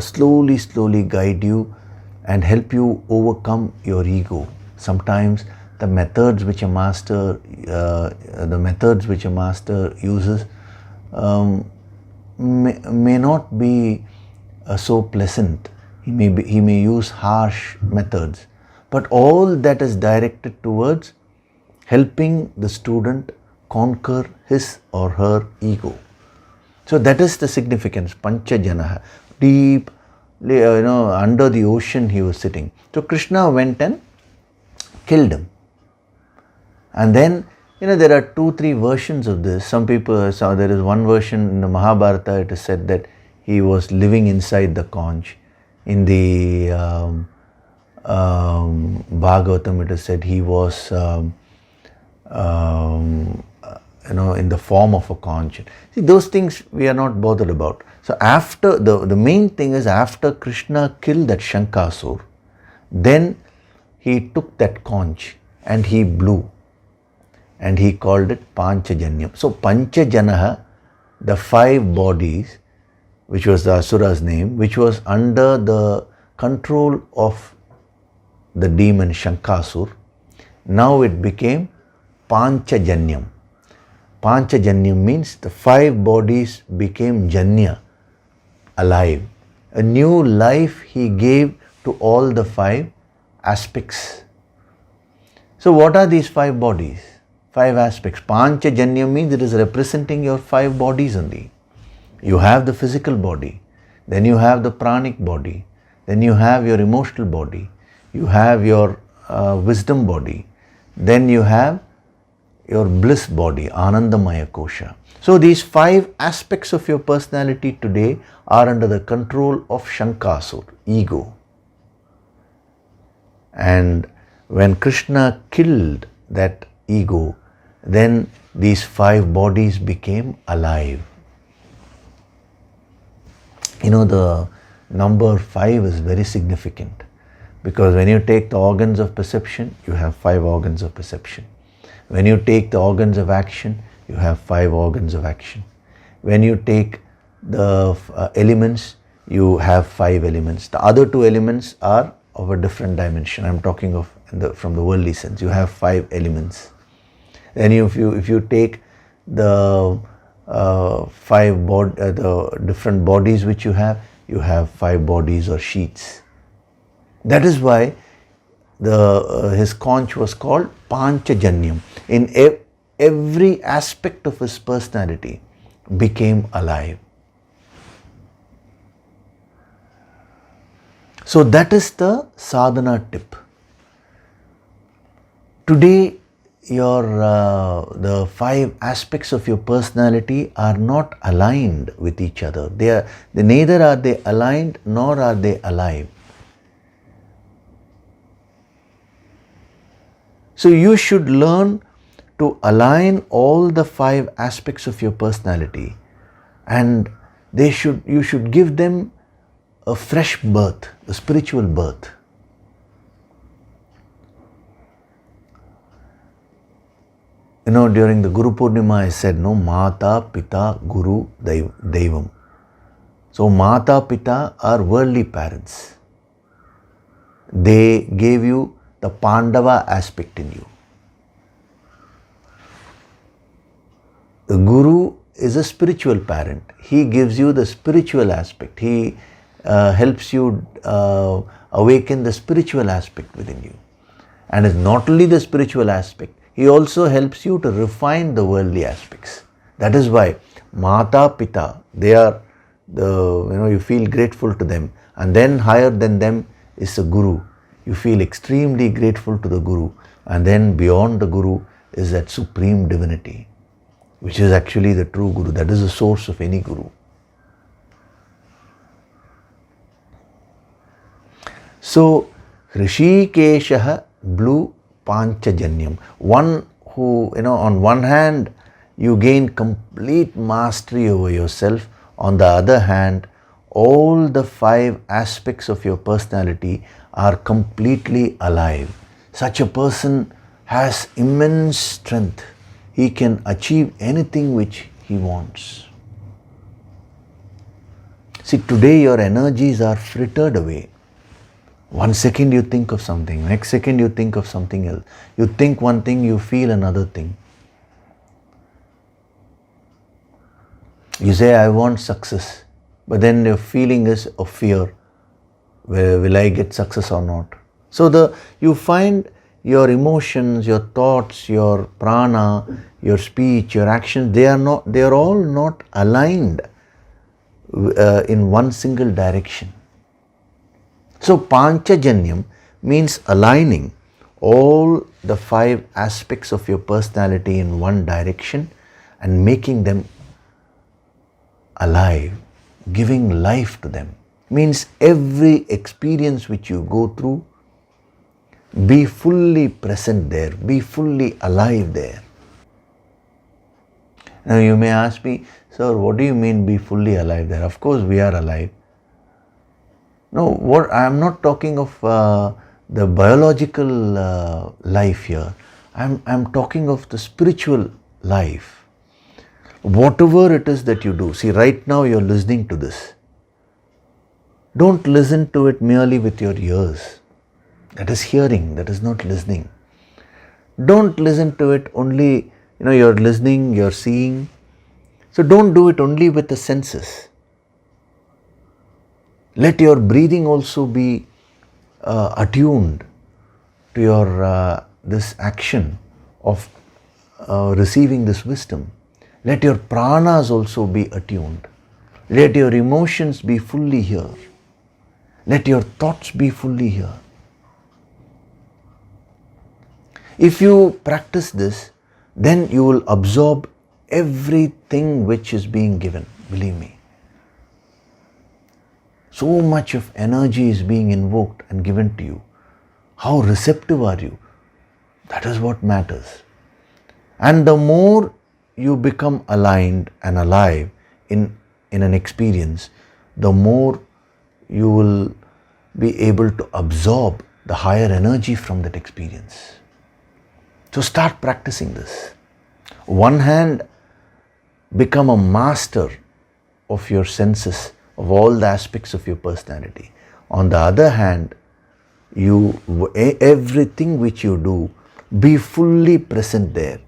slowly guide you and help you overcome your ego. Sometimes the methods which a master uses may not be so pleasant. He may use harsh methods, but all that is directed towards helping the student conquer his or her ego. So that is the significance. Panchajanaha, deep, under the ocean he was sitting. So Krishna went and killed him. And then, there are 2-3 versions of this. Some people, there is one version in the Mahabharata, it is said that he was living inside the conch. In the Bhagavatam, it is said he was, in the form of a conch. See, those things we are not bothered about. So after, the main thing is after Krishna killed that Shankasur, then he took that conch and he blew. And he called it Panchajanyam. So Panchajanaha, the 5 bodies which was the Asura's name, which was under the control of the demon Shankasur. Now it became Panchajanyam. Panchajanyam means the 5 bodies became Janya, alive. A new life he gave to all the 5 aspects. So what are these 5 bodies? 5 aspects. Panchajanyam means it is representing your 5 bodies only. You have the physical body, then you have the pranic body, then you have your emotional body, you have your wisdom body, then you have your bliss body, Anandamaya Kosha. So these 5 aspects of your personality today are under the control of Shankasur, ego. And when Krishna killed that ego, then these 5 bodies became alive. You know, the number 5 is very significant, because when you take the organs of perception, you have 5 organs of perception. When you take the organs of action, you have 5 organs of action. When you take the elements, you have 5 elements. The other 2 elements are of a different dimension. I'm talking of from the worldly sense. You have 5 elements. Then if you take the the different bodies which you have 5 bodies or sheets. That is why his conch was called Panchajanyam. In every aspect of his personality became alive. So that is the sadhana tip. Today, the 5 aspects of your personality are not aligned with each other. Neither are they aligned nor are they alive. So you should learn to align all the 5 aspects of your personality, and you should give them a fresh birth, a spiritual birth. You know, during the Guru Purnima I said, no, Mata, Pita, Guru, Devam. So Mata, Pita are worldly parents. They gave you the Pandava aspect in you. The Guru is a spiritual parent. He gives you the spiritual aspect. He helps you awaken the spiritual aspect within you. And it's not only the spiritual aspect, he also helps you to refine the worldly aspects. That is why Mata, Pita, they are you feel grateful to them. And then higher than them is the Guru. You feel extremely grateful to the Guru. And then beyond the Guru is that supreme divinity, which is actually the true Guru. That is the source of any Guru. So, Hrishikeshaha blew Panchajanyam. One who, on one hand, you gain complete mastery over yourself. On the other hand, all the 5 aspects of your personality are completely alive. Such a person has immense strength. He can achieve anything which he wants. See, today your energies are frittered away. One second you think of something, next second you think of something else. You think one thing, you feel another thing. You say, I want success, but then your feeling is of fear. Will I get success or not? So you find your emotions, your thoughts, your prana, your speech, your actions, they are all not aligned in one single direction. So Panchajanyam means aligning all the 5 aspects of your personality in one direction and making them alive, giving life to them. Means every experience which you go through, be fully present there, be fully alive there. Now you may ask me, sir, what do you mean be fully alive there? Of course we are alive. No, I am not talking of the biological life here. I am talking of the spiritual life. Whatever it is that you do, see, right now you are listening to this. Don't listen to it merely with your ears. That is hearing, that is not listening. Don't listen to it only, you're listening, you're seeing. So don't do it only with the senses. Let your breathing also be attuned to your this action of receiving this wisdom. Let your pranas also be attuned. Let your emotions be fully here. Let your thoughts be fully here. If you practice this, then you will absorb everything which is being given. Believe me. So much of energy is being invoked and given to you. How receptive are you? That is what matters. And the more you become aligned and alive in an experience, the more you will be able to absorb the higher energy from that experience. So start practicing this. One hand, become a master of your senses, of all the aspects of your personality. On the other hand, everything which you do, be fully present there.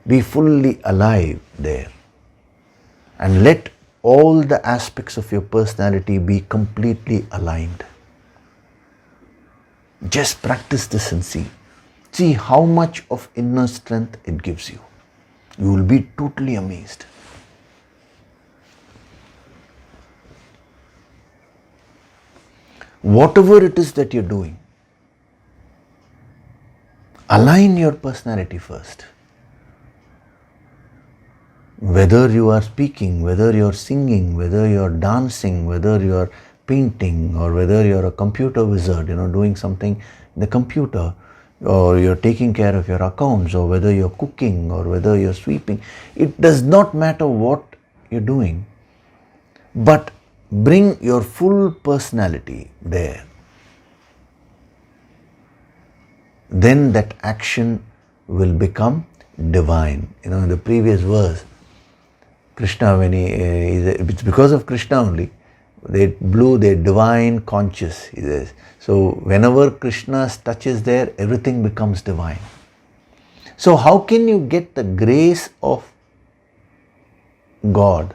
Be fully alive there. And let all the aspects of your personality be completely aligned. Just practice this and see. See how much of inner strength it gives you. You will be totally amazed. Whatever it is that you're doing, align your personality first. Whether you are speaking, whether you're singing, whether you're dancing, whether you're painting, or whether you're a computer wizard, doing something in the computer, or you're taking care of your accounts, or whether you're cooking, or whether you're sweeping, it does not matter what you're doing, but bring your full personality there. Then that action will become divine. In the previous verse, Krishna, when it's because of Krishna only, they blew their divine conscious, he says. So whenever Krishna touches there, everything becomes divine. So how can you get the grace of God,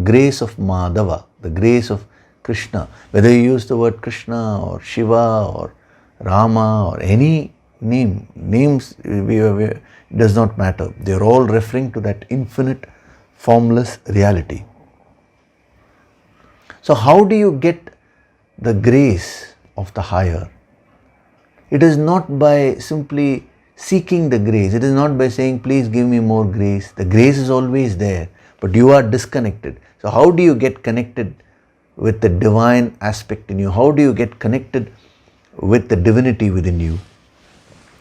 grace of Madhava, the grace of Krishna? Whether you use the word Krishna or Shiva or Rama or any names, it does not matter. They are all referring to that infinite, formless reality. So how do you get the grace of the higher? It is not by simply seeking the grace. It is not by saying, please give me more grace. The grace is always there, but you are disconnected. So how do you get connected with the divine aspect in you? How do you get connected with the divinity within you?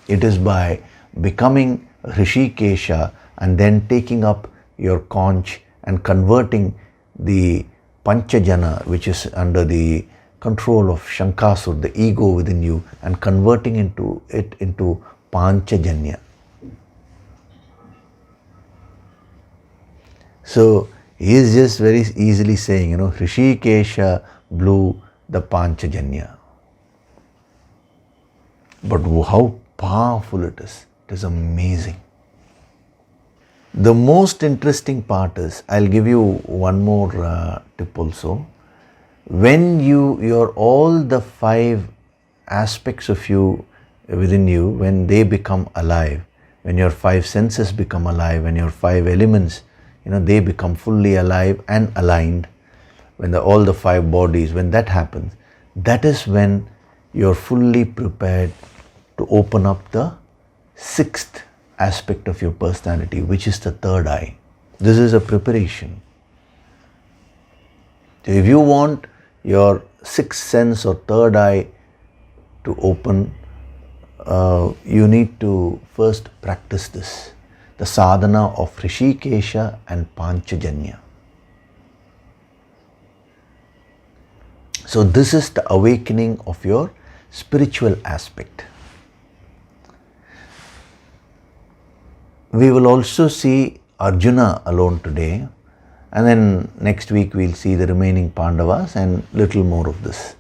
It is by becoming Hrishikesha and then taking up your conch and converting the Panchajana, which is under the control of Shankasur, the ego within you, and converting it into Panchajanya. So he is just very easily saying, Hrishikesha blew the Panchajanya. But how powerful it is. It is amazing. The most interesting part is, I'll give you one more tip also. When your all the 5 aspects of you within you, when they become alive, when your 5 senses become alive, when your 5 elements, they become fully alive and aligned, when all the 5 bodies, when that happens, that is when you're fully prepared to open up the 6th aspect of your personality, which is the third eye. This is a preparation. So if you want your 6th sense or third eye to open, you need to first practice this, the sadhana of Hrishikesha and Panchajanya. So this is the awakening of your spiritual aspect. We will also see Arjuna alone today, And then next week we'll see the remaining Pandavas and little more of this.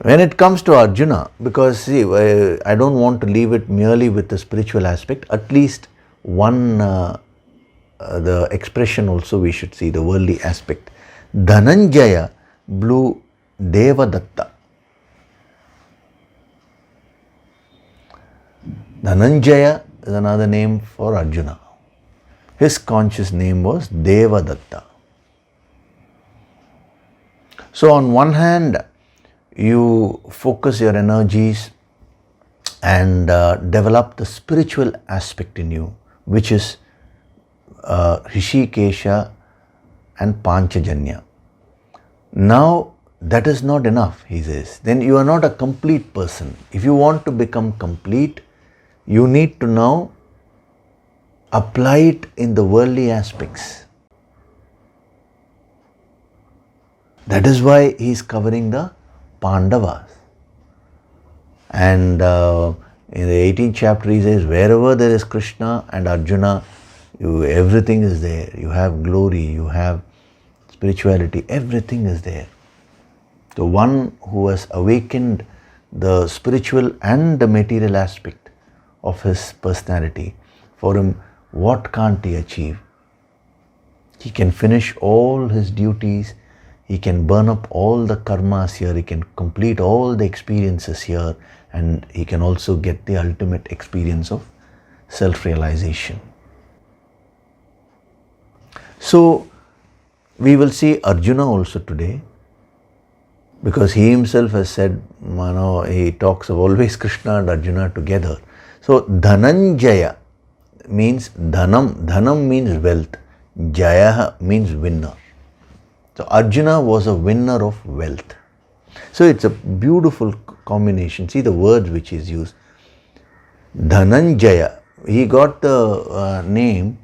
When it comes to Arjuna, because see, I don't want to leave it merely with the spiritual aspect, at least one, the expression also we should see, the worldly aspect. Dhananjaya blew Devadatta. Dhananjaya is another name for Arjuna. His conscious name was Devadatta. So on one hand, you focus your energies and develop the spiritual aspect in you, which is Rishikesha and Panchajanya. Now that is not enough, he says. Then you are not a complete person. If you want to become complete, you need to now apply it in the worldly aspects. That is why he is covering the Pandavas. And in the 18th chapter he says, wherever there is Krishna and Arjuna, everything is there. You have glory, you have spirituality, everything is there. The one who has awakened the spiritual and the material aspect of his personality, for him, what can't he achieve? He can finish all his duties, he can burn up all the karmas here, he can complete all the experiences here, and he can also get the ultimate experience of self-realization. So, we will see Arjuna also today, because he himself has said, he talks of always Krishna and Arjuna together. So, Dhananjaya means Dhanam. Dhanam means wealth. Jaya means winner. So Arjuna was a winner of wealth. So it's a beautiful combination. See the words which is used. Dhananjaya. He got the name,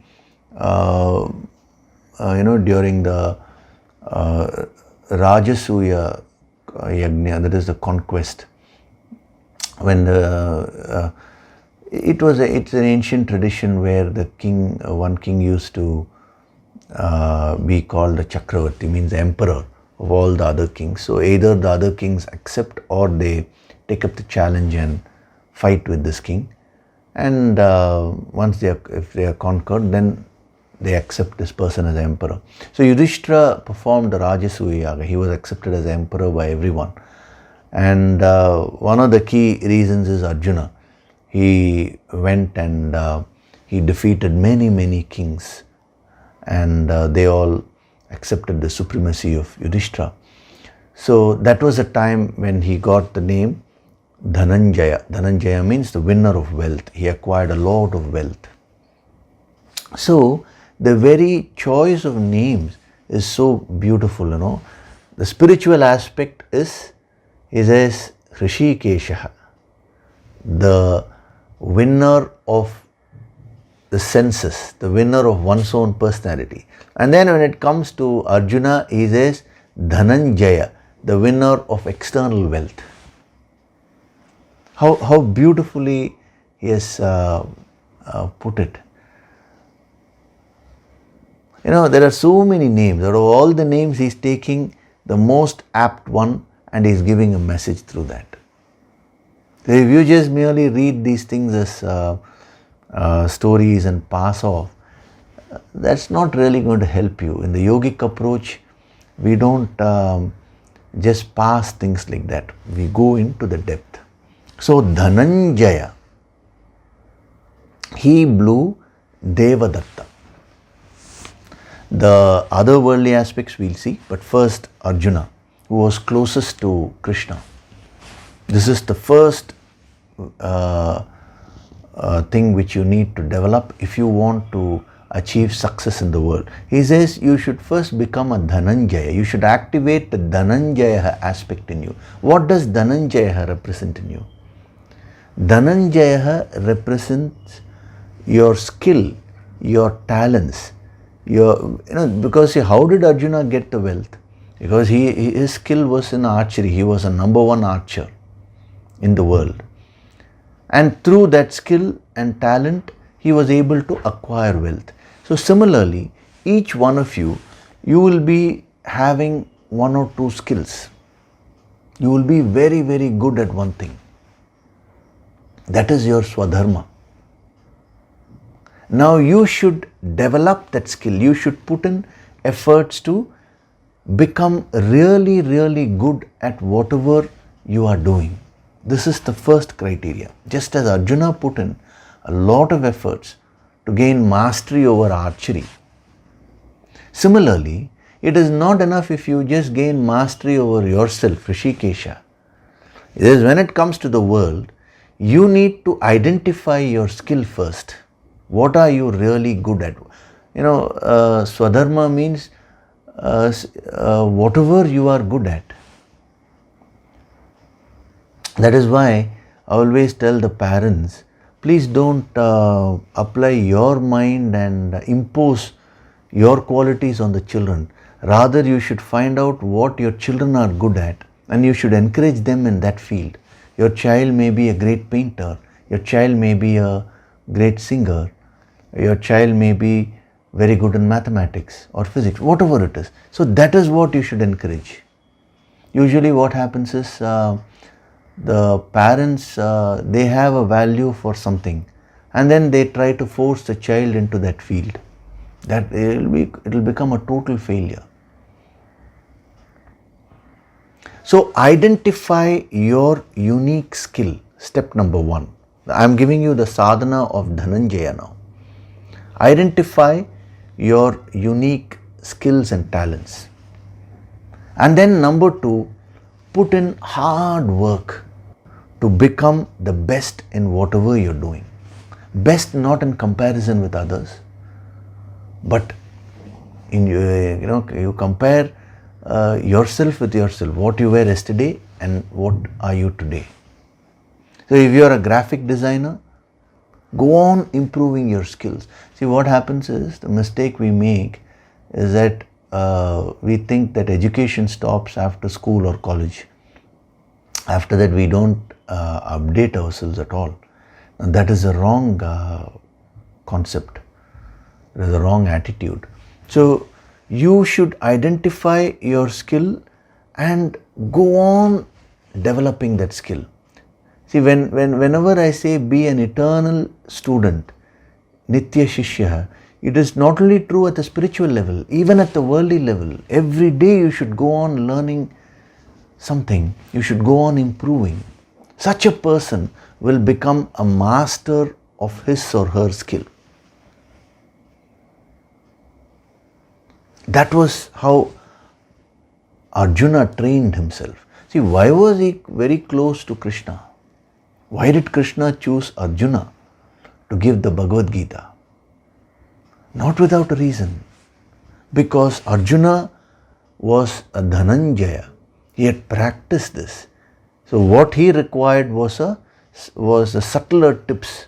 during the Rajasuya Yajna, that is the conquest. When it's an ancient tradition where the king, one king used to be called the Chakravarti, means emperor of all the other kings. So either the other kings accept or they take up the challenge and fight with this king. And once if they are conquered, then they accept this person as emperor. So Yudhishthira performed the Rajasuya Yaga. He was accepted as emperor by everyone. And one of the key reasons is Arjuna. He went and he defeated many kings, and they all accepted the supremacy of Yudhishthira. So that was a time when he got the name Dhananjaya. Dhananjaya means the winner of wealth. He acquired a lot of wealth. So the very choice of names is so beautiful, The spiritual aspect is, he says, Rishikesha, the winner of the senses, the winner of one's own personality. And then when it comes to Arjuna, he says Dhananjaya, the winner of external wealth. How beautifully he has put it. There are so many names. Out of all the names, he is taking the most apt one and he is giving a message through that. So if you just merely read these things as stories and pass off, that's not really going to help you. In the yogic approach, we don't just pass things like that. We go into the depth. So Dhananjaya, he blew Devadatta. The other worldly aspects we'll see, but first Arjuna, who was closest to Krishna. This is the first thing which you need to develop if you want to achieve success in the world. He says you should first become a Dhananjaya. You should activate the Dhananjaya aspect in you. What does Dhananjaya represent in you? Dhananjaya represents your skill, your talents, because see, how did Arjuna get the wealth? Because his skill was in archery. He was a number one archer in the world. And through that skill and talent, he was able to acquire wealth. So similarly, each one of you, you will be having one or two skills. You will be very, very good at one thing. That is your Swadharma. Now you should develop that skill. You should put in efforts to become really, really good at whatever you are doing. This is the first criteria. Just as Arjuna put in a lot of efforts to gain mastery over archery. Similarly, it is not enough if you just gain mastery over yourself, Rishikesha. It is when it comes to the world, you need to identify your skill first. What are you really good at? Swadharma means whatever you are good at. That is why I always tell the parents, please don't apply your mind and impose your qualities on the children. Rather, you should find out what your children are good at and you should encourage them in that field. Your child may be a great painter, your child may be a great singer, your child may be very good in mathematics or physics, whatever it is. So that is what you should encourage. Usually what happens is the parents, they have a value for something and then they try to force the child into that field. That it will become a total failure. So identify your unique skill. Step number 1. I am giving you the sadhana of Dhananjaya now. Identify your unique skills and talents. And then number 2, put in hard work to become the best in whatever you're doing. Best not in comparison with others, but in you compare yourself with yourself, what you were yesterday and what are you today. So if you are a graphic designer, go on improving your skills. See, what happens is, the mistake we make is that we think that education stops after school or college. After that we don't update ourselves at all. And that is a wrong concept. It is a wrong attitude. So you should identify your skill and go on developing that skill. See, whenever I say be an eternal student, Nitya Shishya, it is not only true at the spiritual level, even at the worldly level. Every day you should go on learning something. You should go on improving. Such a person will become a master of his or her skill. That was how Arjuna trained himself. See, why was he very close to Krishna? Why did Krishna choose Arjuna to give the Bhagavad Gita? Not without a reason. Because Arjuna was a Dhananjaya. He had practiced this. So what he required was a subtler tips.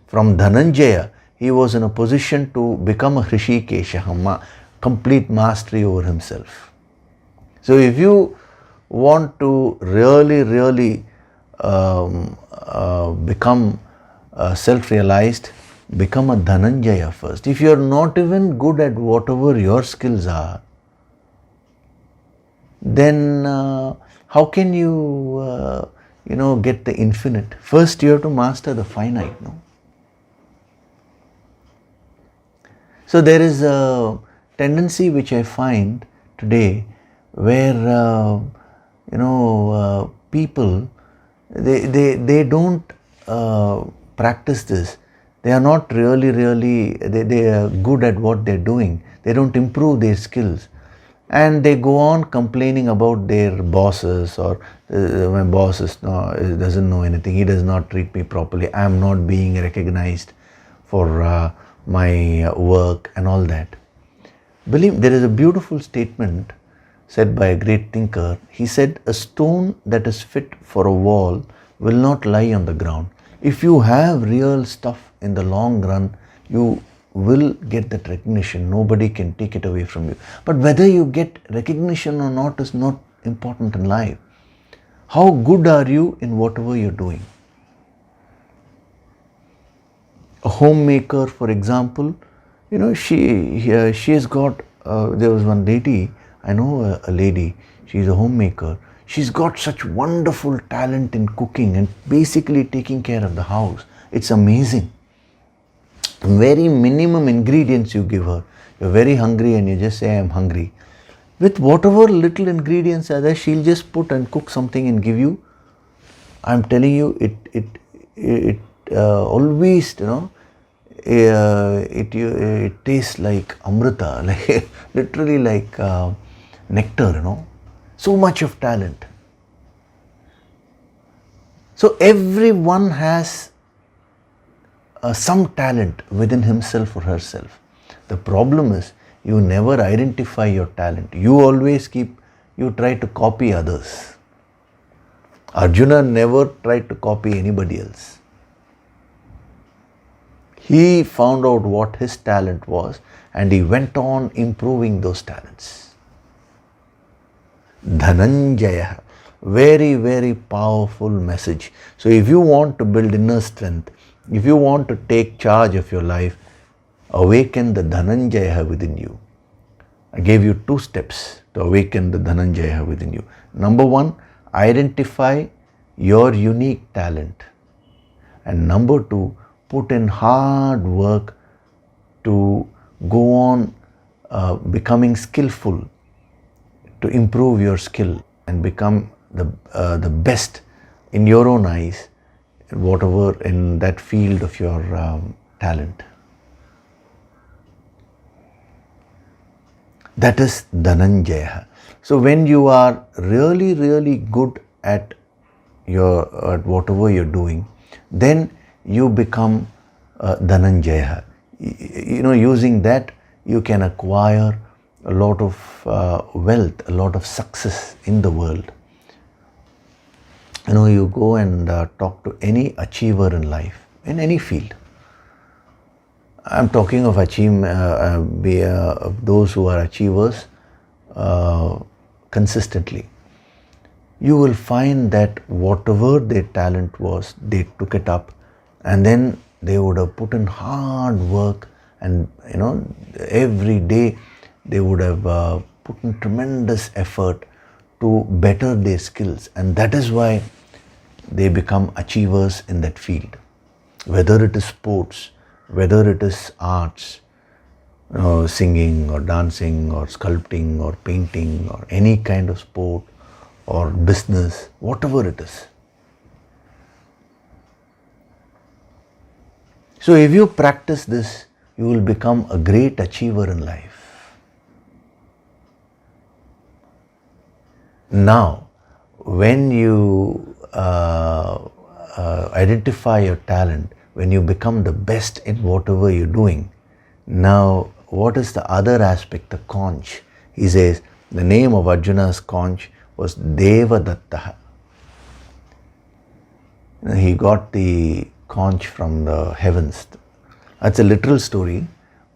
From Dhananjaya, he was in a position to become a Hrishikesha, complete mastery over himself. So if you want to really become self-realized, become a Dhananjaya first. If you are not even good at whatever your skills are, then how can you get the infinite? First you have to master the finite, no? So there is a tendency which I find today where people they don't practice this. They are not really they are good at what they're doing. They don't improve their skills. And they go on complaining about their bosses, or my boss doesn't know anything, he does not treat me properly, I am not being recognized for my work and all that. Believe, there is a beautiful statement said by a great thinker. He said, a stone that is fit for a wall will not lie on the ground. If you have real stuff in the long run, you will get that recognition. Nobody can take it away from you. But whether you get recognition or not is not important in life. How good are you in whatever you're doing? A homemaker, for example, She has got, there was one lady, I know a lady, she's a homemaker. She's got such wonderful talent in cooking and basically taking care of the house. It's amazing. Very minimum ingredients you give her. You're very hungry and you just say, I'm hungry. With whatever little ingredients are there, she'll just put and cook something and give you. I'm telling you, it always, it tastes like amrita, like literally like nectar, so much of talent. So everyone has some talent within himself or herself. The problem is you never identify your talent. You always try to copy others. Arjuna never tried to copy anybody else. He found out what his talent was and he went on improving those talents. Dhananjaya, very, very powerful message. So if you want to build inner strength, if you want to take charge of your life, awaken the Dhananjaya within you. I gave you 2 steps to awaken the Dhananjaya within you. Number 1, identify your unique talent. And number 2, put in hard work to go on becoming skillful, to improve your skill and become the best in your own eyes, whatever in that field of your talent. That is Dhananjaya. So when you are really, really good at whatever you're doing, then you become Dhananjaya. Using that you can acquire a lot of wealth, a lot of success in the world. You go and talk to any achiever in life, in any field. I'm talking of those who are achievers consistently. You will find that whatever their talent was, they took it up and then they would have put in hard work and every day they would have put in tremendous effort to better their skills, and that is why they become achievers in that field. Whether it is sports, whether it is arts, singing or dancing or sculpting or painting or any kind of sport or business, whatever it is. So if you practice this, you will become a great achiever in life. Now, when you identify your talent, when you become the best in whatever you're doing, now what is the other aspect, the conch? He says the name of Arjuna's conch was Devadatta. He got the conch from the heavens. That's a literal story,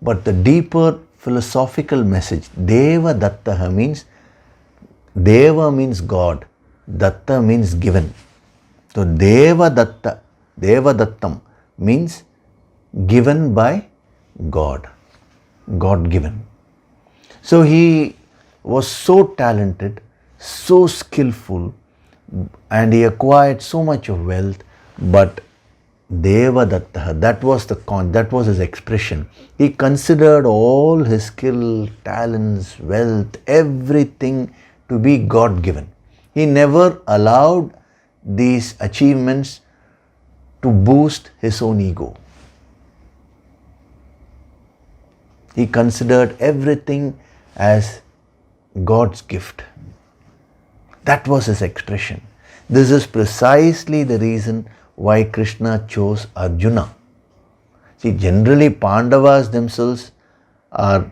but the deeper philosophical message, Devadatta means, Deva means God, Datta means given. So Devadatta, Devadattam means given by God, God given. So he was so talented, so skillful, and he acquired so much of wealth, but Devadatta, that was the that was his expression. He considered all his skill, talents, wealth, everything to be God given. He never allowed these achievements to boost his own ego. He considered everything as God's gift. That was his expression. This is precisely the reason why Krishna chose Arjuna. See, generally Pandavas themselves are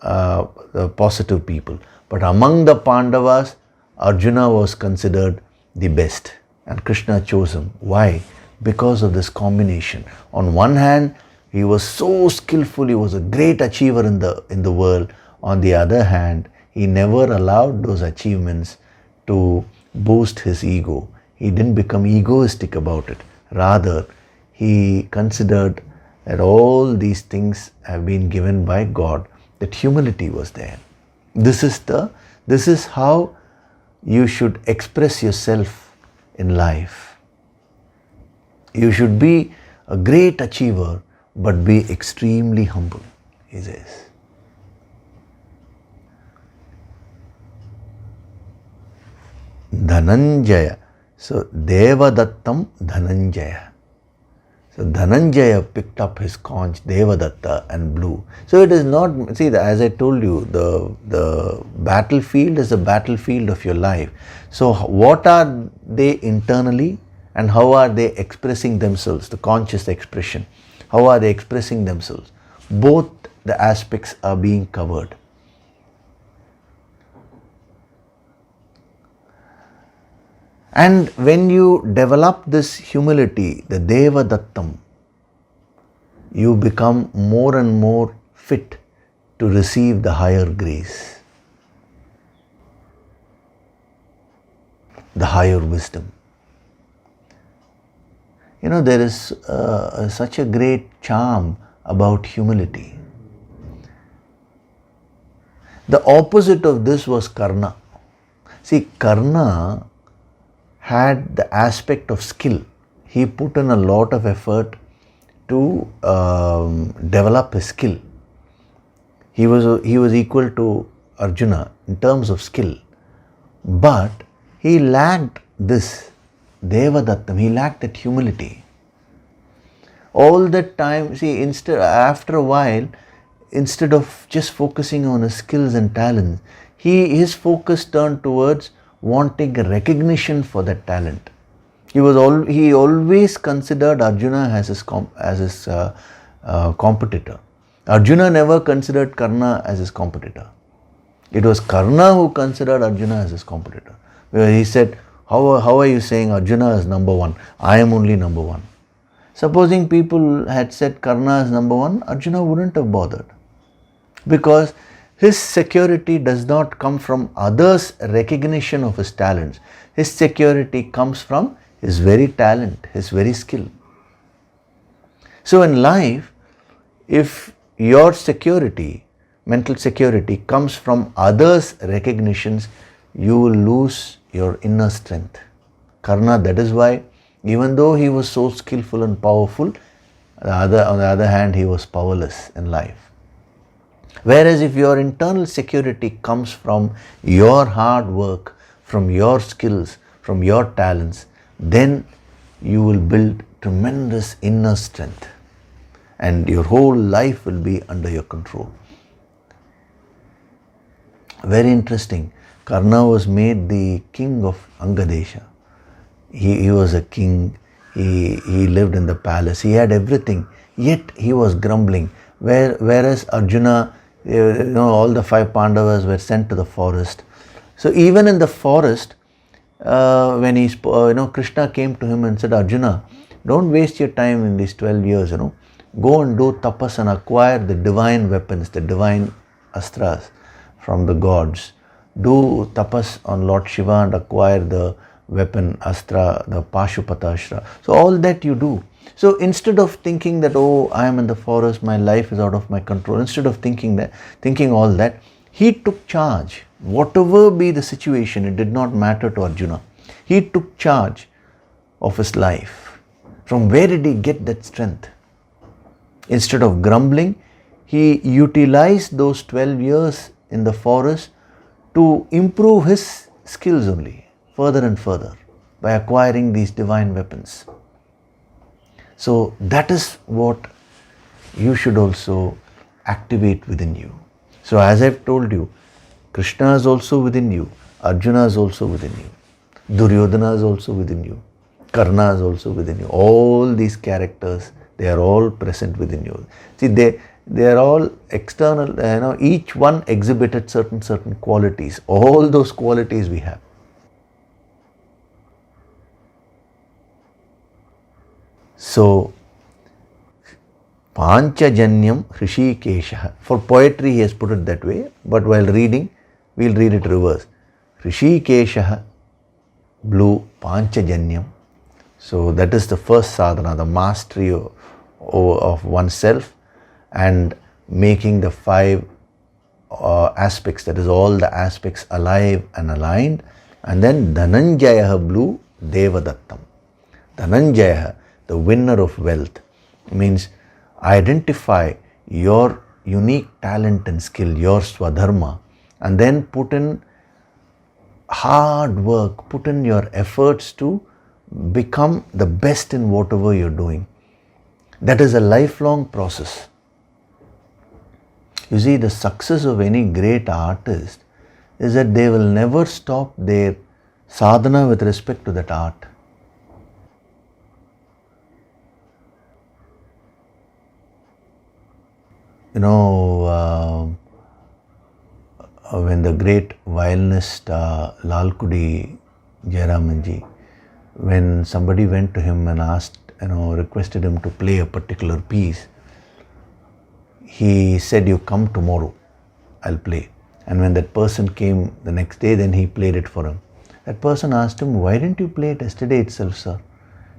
the positive people, but among the Pandavas, Arjuna was considered the best, and Krishna chose him. Why? Because of this combination. On one hand, he was so skillful, he was a great achiever in the world. On the other hand, he never allowed those achievements to boost his ego. He didn't become egoistic about it. Rather, he considered that all these things have been given by God, that humility was there. This is how you should express yourself in life. You should be a great achiever, but be extremely humble, he says. Dhananjaya. So, Devadattam Dhananjaya. So, Dhananjaya picked up his conch, Devadatta, and blew. So, it is not, see, as I told you, the battlefield is the battlefield of your life. So, what are they internally and how are they expressing themselves? The conscious expression. How are they expressing themselves? Both the aspects are being covered. And when you develop this humility, the Devadattam, you become more and more fit to receive the higher grace, the higher wisdom. You know, there is such a great charm about humility. The opposite of this was Karna. See, Karna had the aspect of skill. He put in a lot of effort to develop his skill. He was equal to Arjuna in terms of skill, but he lacked this Devadattam. He lacked that humility. All that time, see, after a while, instead of just focusing on his skills and talents, his focus turned towards wanting a recognition for that talent. He always considered Arjuna as his competitor. Arjuna never considered Karna as his competitor. It was Karna who considered Arjuna as his competitor. Where he said, how are you saying Arjuna is number one? I am only number one. Supposing people had said Karna is number one, Arjuna wouldn't have bothered. Because his security does not come from others' recognition of his talents. His security comes from his very talent, his very skill. So in life, if your security, mental security, comes from others' recognitions, you will lose your inner strength. Karna, that is why, even though he was so skillful and powerful, on the other hand, he was powerless in life. Whereas if your internal security comes from your hard work, from your skills, from your talents, then you will build tremendous inner strength and your whole life will be under your control. Very interesting. Karna was made the king of Angadesha. He was a king. He lived in the palace. He had everything. Yet he was grumbling. Whereas Arjuna, all the 5 Pandavas were sent to the forest. So even in the forest, when Krishna came to him and said, Arjuna, don't waste your time in these 12 years, Go and do tapas and acquire the divine weapons, the divine astras from the gods. Do tapas on Lord Shiva and acquire the weapon astra, the Pashupata Astra. So all that you do. So instead of thinking that, oh, I am in the forest, my life is out of my control, instead of thinking all that, he took charge. Whatever be the situation, it did not matter to Arjuna. He took charge of his life. From where did he get that strength? Instead of grumbling, he utilized those 12 years in the forest to improve his skills only, further and further, by acquiring these divine weapons. So that is what you should also activate within you. So as I've told you, Krishna is also within you, Arjuna is also within you, Duryodhana is also within you, Karna is also within you. All these characters, they are all present within you. See, they are all external, each one exhibited certain qualities. All those qualities we have. So, Panchajanyam Hrishikesha. For poetry he has put it that way, but while reading, we'll read it reverse. Hrishikesha blew Panchajanyam. So that is the first sadhana, the mastery of oneself and making the five aspects, that is all the aspects alive and aligned. And then Dhananjaya blew Devadattam. Dhananjaya, the winner of wealth, means identify your unique talent and skill, your Swadharma, and then put in hard work, put in your efforts to become the best in whatever you're doing. That is a lifelong process. You see, the success of any great artist is that they will never stop their sadhana with respect to that art. You know, when the great violinist Lalkudi Jayaramanji, when somebody went to him and asked, requested him to play a particular piece, he said, "You come tomorrow, I'll play." And when that person came the next day, then he played it for him. That person asked him, "Why didn't you play it yesterday itself, sir?"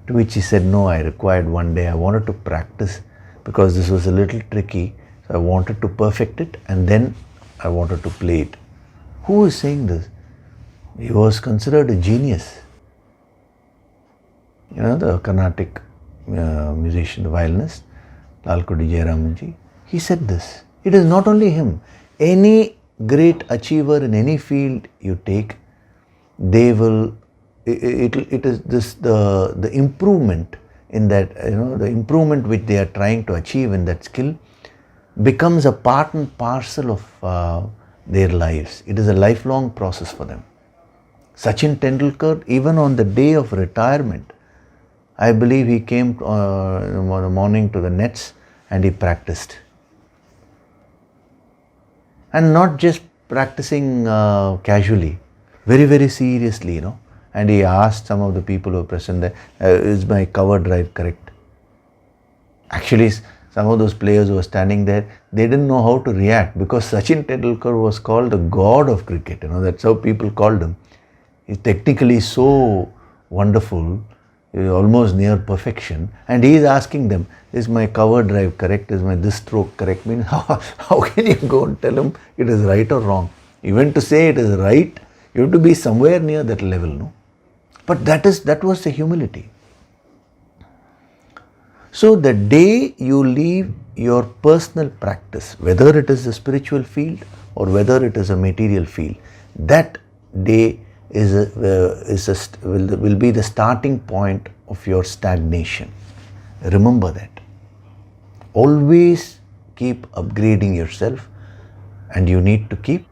To which he said, "No, I required one day. I wanted to practice because this was a little tricky. So I wanted to perfect it and then I wanted to play it." Who is saying this? He was considered a genius. The Carnatic musician, the violinist, Lalkudi Jayaramanji, he said this. It is not only him. Any great achiever in any field you take, they will, it is this, the improvement in that, the improvement which they are trying to achieve in that skill becomes a part and parcel of their lives. It is a lifelong process for them. Sachin Tendulkar, even on the day of retirement, I believe he came in the morning to the nets and he practiced. And not just practicing casually, very, very seriously, And he asked some of the people who were present there, "Is my cover drive correct?" Actually, some of those players who were standing there, they didn't know how to react because Sachin Tendulkar was called the god of cricket. That's how people called him. He's technically so wonderful, almost near perfection, and he is asking them, "Is my cover drive correct? Is my this stroke correct?" Means how can you go and tell him it is right or wrong? Even to say it is right, you have to be somewhere near that level, no? But that was the humility. So the day you leave your personal practice, whether it is a spiritual field or whether it is a material field, that day will be the starting point of your stagnation. Remember that. Always keep upgrading yourself and you need to keep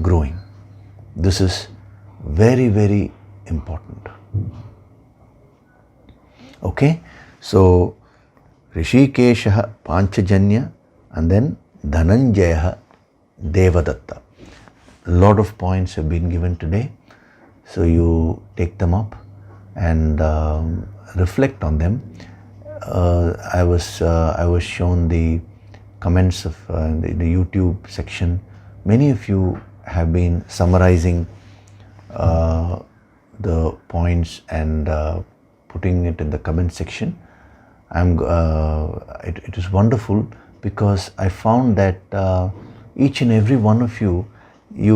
growing. This is very, very important. Okay, so Rishikesha Panchajanya and then Dhananjaya Devadatta. A lot of points have been given today. So you take them up and reflect on them. I was shown the comments of the YouTube section. Many of you have been summarizing the points and putting it in the comment section. It is wonderful because I found that each and every one of you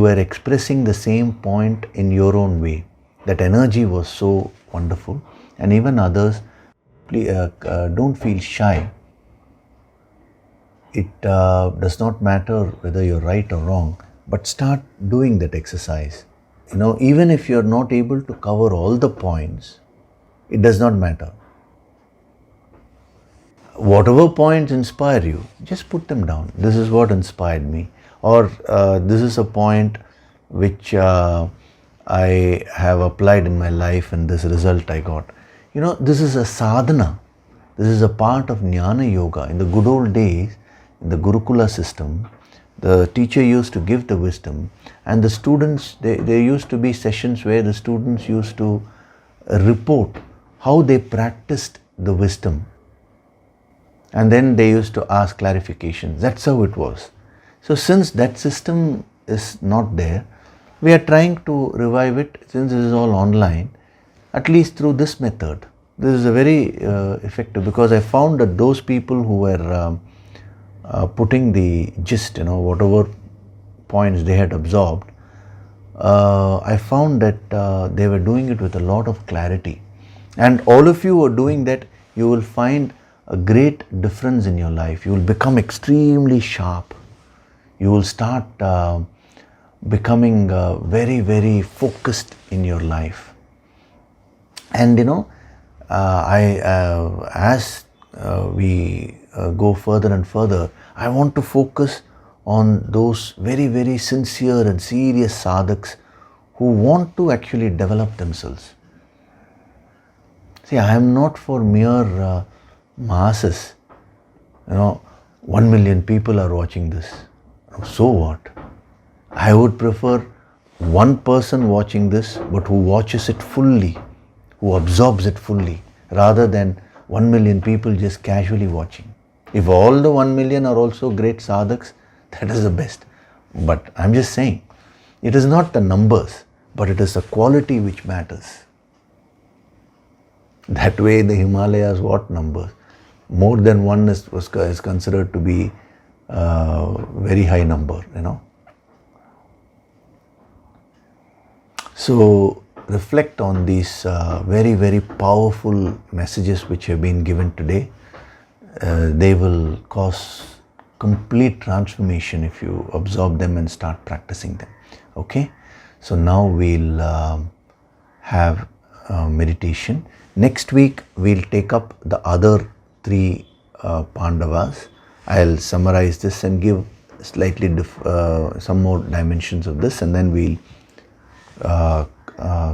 were expressing the same point in your own way. That energy was so wonderful. And even others, don't feel shy. It does not matter whether you're right or wrong, but start doing that exercise. Even if you're not able to cover all the points, it does not matter. Whatever points inspire you, just put them down. This is what inspired me. Or this is a point which I have applied in my life and this result I got. This is a sadhana. This is a part of Jnana Yoga. In the good old days, in the Gurukula system, the teacher used to give the wisdom and the students, there used to be sessions where the students used to report how they practiced the wisdom. And then they used to ask clarifications. That's how it was. So since that system is not there, we are trying to revive it since it is all online, at least through this method. This is a very effective, because I found that those people who were putting the gist, whatever points they had absorbed, I found that they were doing it with a lot of clarity. And all of you are doing that, you will find a great difference in your life. You will become extremely sharp. You will start becoming very, very focused in your life. And as we go further and further, I want to focus on those very, very sincere and serious sadhaks who want to actually develop themselves. See, I am not for mere masses. 1 million people are watching this. So what? I would prefer one person watching this, but who watches it fully, who absorbs it fully, rather than 1 million people just casually watching. If all the 1 million are also great sadhaks, that is the best. But I'm just saying, it is not the numbers, but it is the quality which matters. That way the Himalayas, what numbers? More than one is considered to be very high number, So reflect on these very, very powerful messages which have been given today. They will cause complete transformation if you absorb them and start practicing them. Okay? So now we'll have meditation. Next week we'll take up the other three Pandavas. I'll summarize this and give slightly some more dimensions of this, and then we'll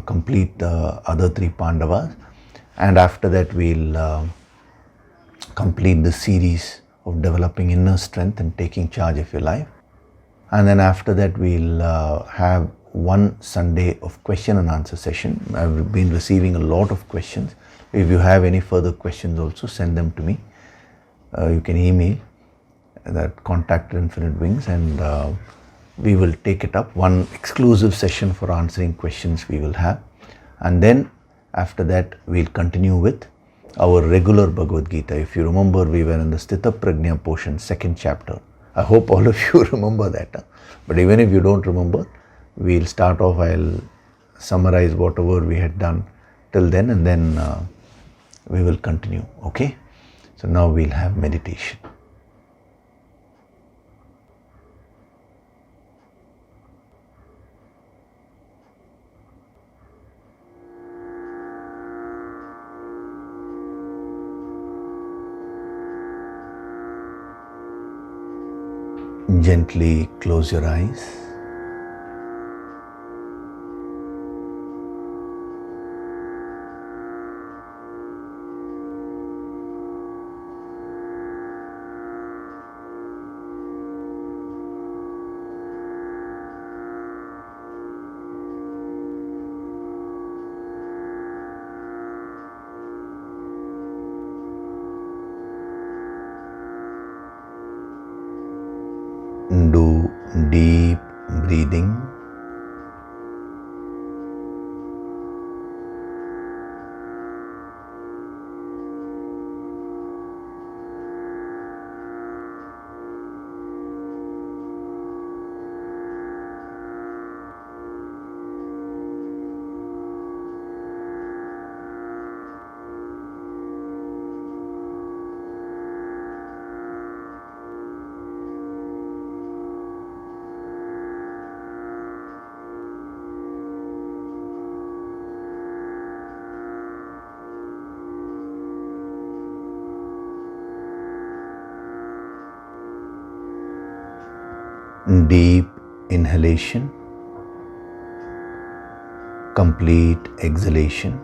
complete the other three Pandavas, and after that we'll complete the series of developing inner strength and taking charge of your life. And then after that we'll have one Sunday of question and answer session. I've been receiving a lot of questions. If you have any further questions also, send them to me. You can email that contact@infinite-wings, and we will take it up. One exclusive session for answering questions we will have. And then after that we'll continue with our regular Bhagavad Gita. If you remember, we were in the Sthita Prajna portion, second chapter. I hope all of you remember that. But even if you don't remember, we'll start off, I'll summarize whatever we had done till then, and then we will continue. Okay? So now we'll have meditation. Gently close your eyes. Do deep breathing. Deep inhalation, complete exhalation.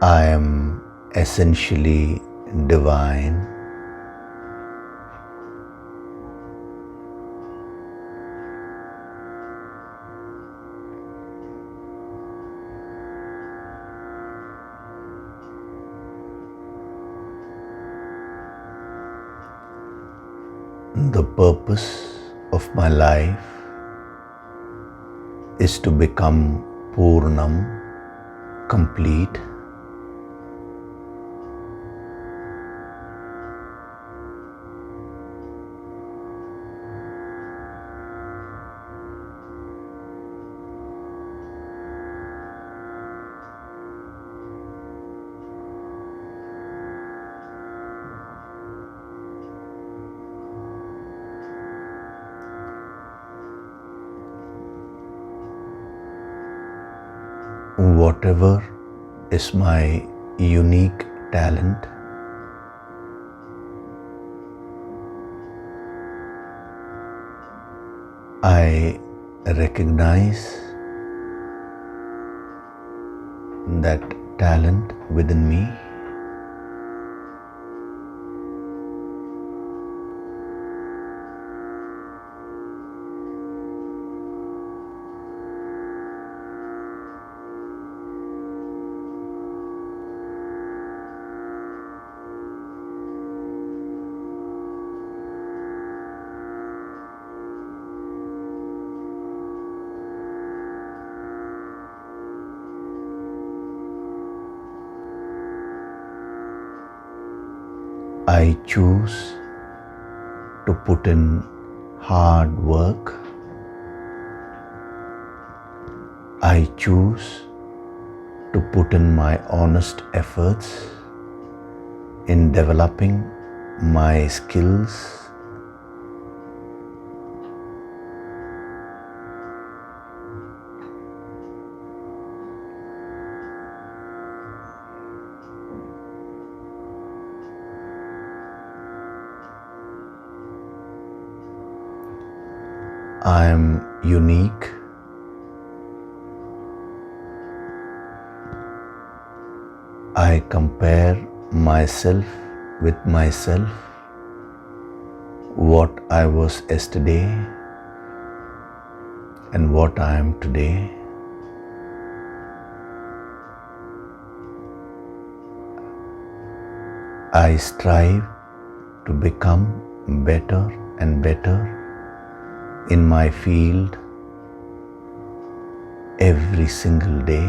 I am essentially divine. The purpose of my life is to become Purnam, complete. Whatever is my unique talent, I recognize that talent within me. I choose to put in hard work. I choose to put in my honest efforts in developing my skills. I am unique. I compare myself with myself, what I was yesterday and what I am today. I strive to become better and better in my field every single day.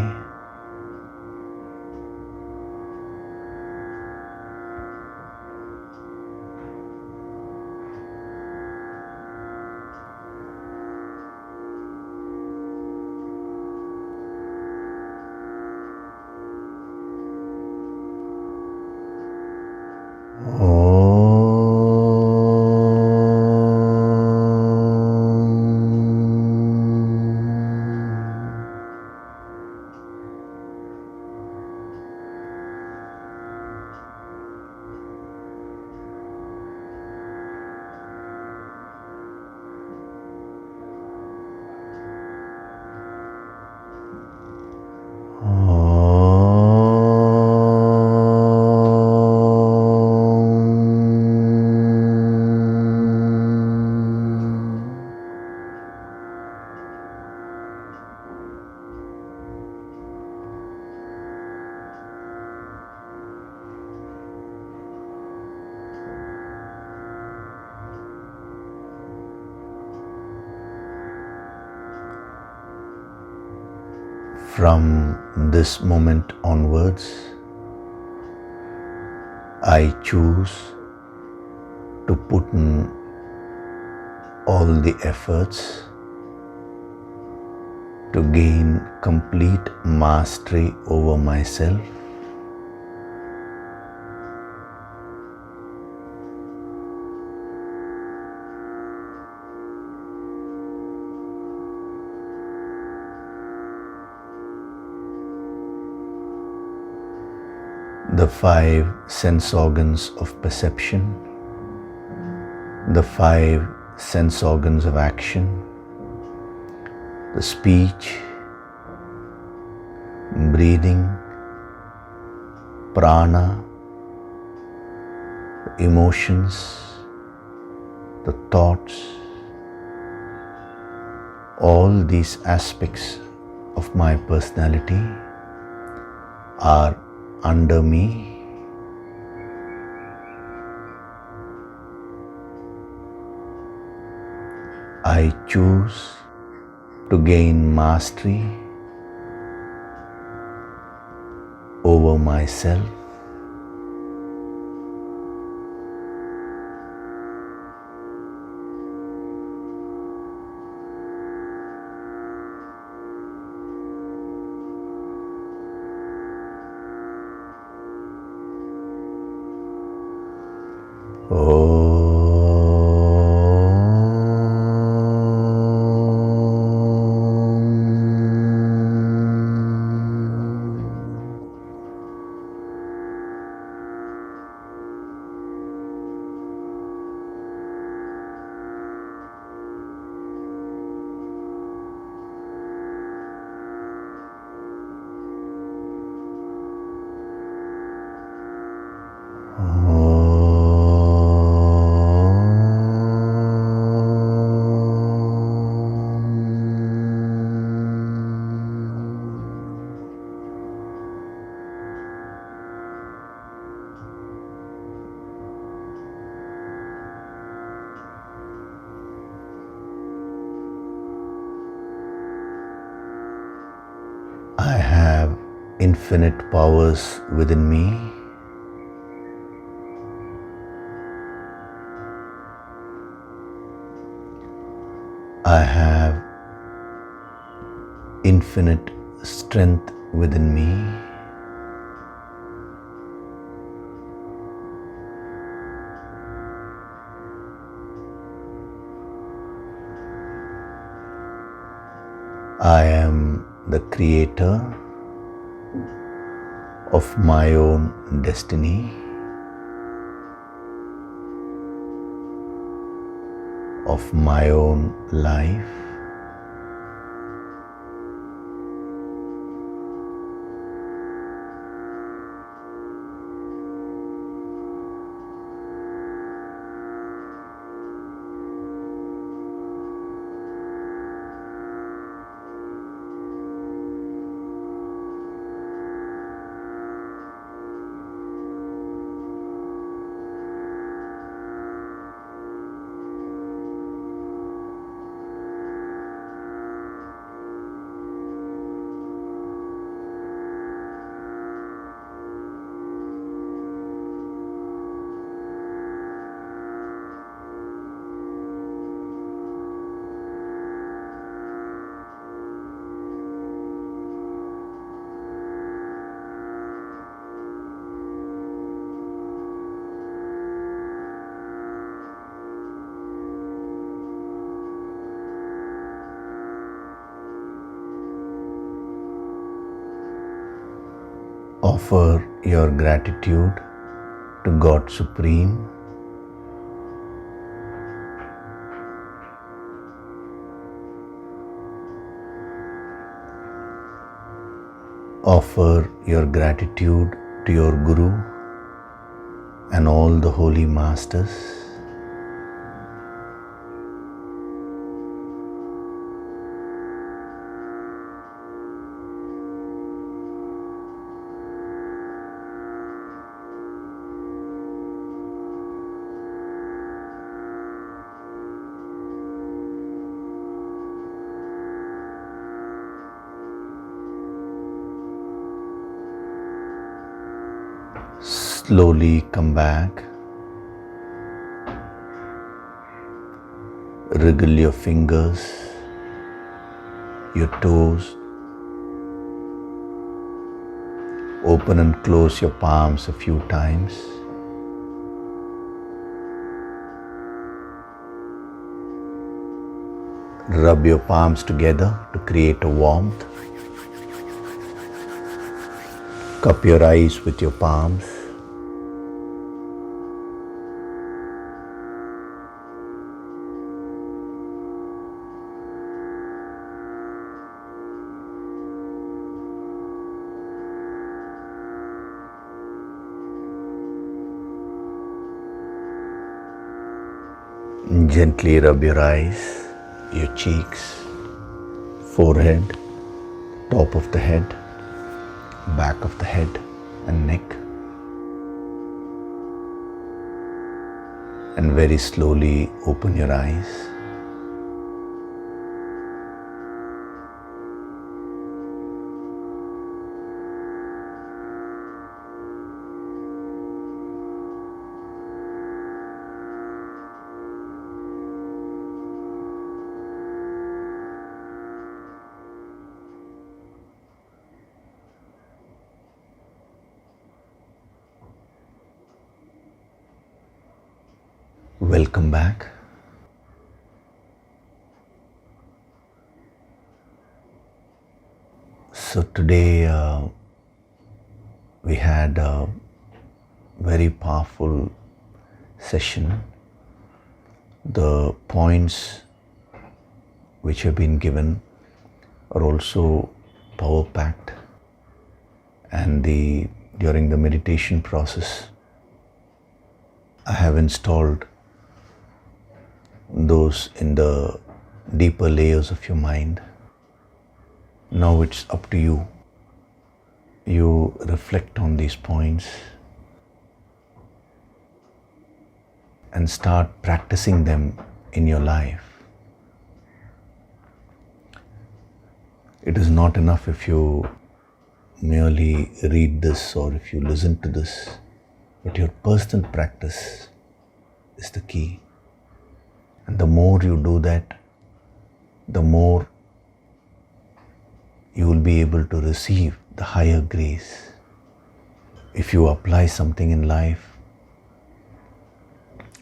From this moment onwards, I choose to put in all the efforts to gain complete mastery over myself. The 5 sense organs of perception, the 5 sense organs of action, the speech, breathing, prana, the emotions, the thoughts, all these aspects of my personality are under me. I choose to gain mastery over myself. I have infinite powers within me. I have infinite strength within me. I am the creator of my own destiny, of my own life. Offer your gratitude to God Supreme. Offer your gratitude to your Guru and all the holy masters. Slowly come back. Wriggle your fingers, your toes. Open and close your palms a few times. Rub your palms together to create a warmth. Cup your eyes with your palms. Gently rub your eyes, your cheeks, forehead, top of the head, back of the head and neck. And very slowly open your eyes. Welcome back. So today we had a very powerful session. The points which have been given are also power packed, and during the meditation process I have installed those in the deeper layers of your mind. Now it's up to you. You reflect on these points and start practicing them in your life. It is not enough if you merely read this or if you listen to this, but your personal practice is the key. And the more you do that, the more you will be able to receive the higher grace. If you apply something in life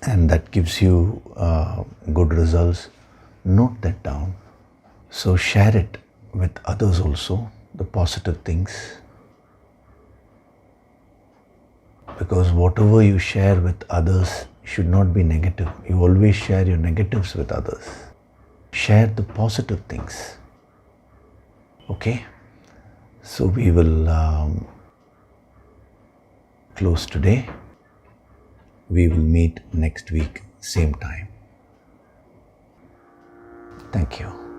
and that gives you good results, note that down. So share it with others also, the positive things. Because whatever you share with others should not be negative. You always share your negatives with others. Share the positive things. Okay? So we will close today. We will meet next week, same time. Thank you.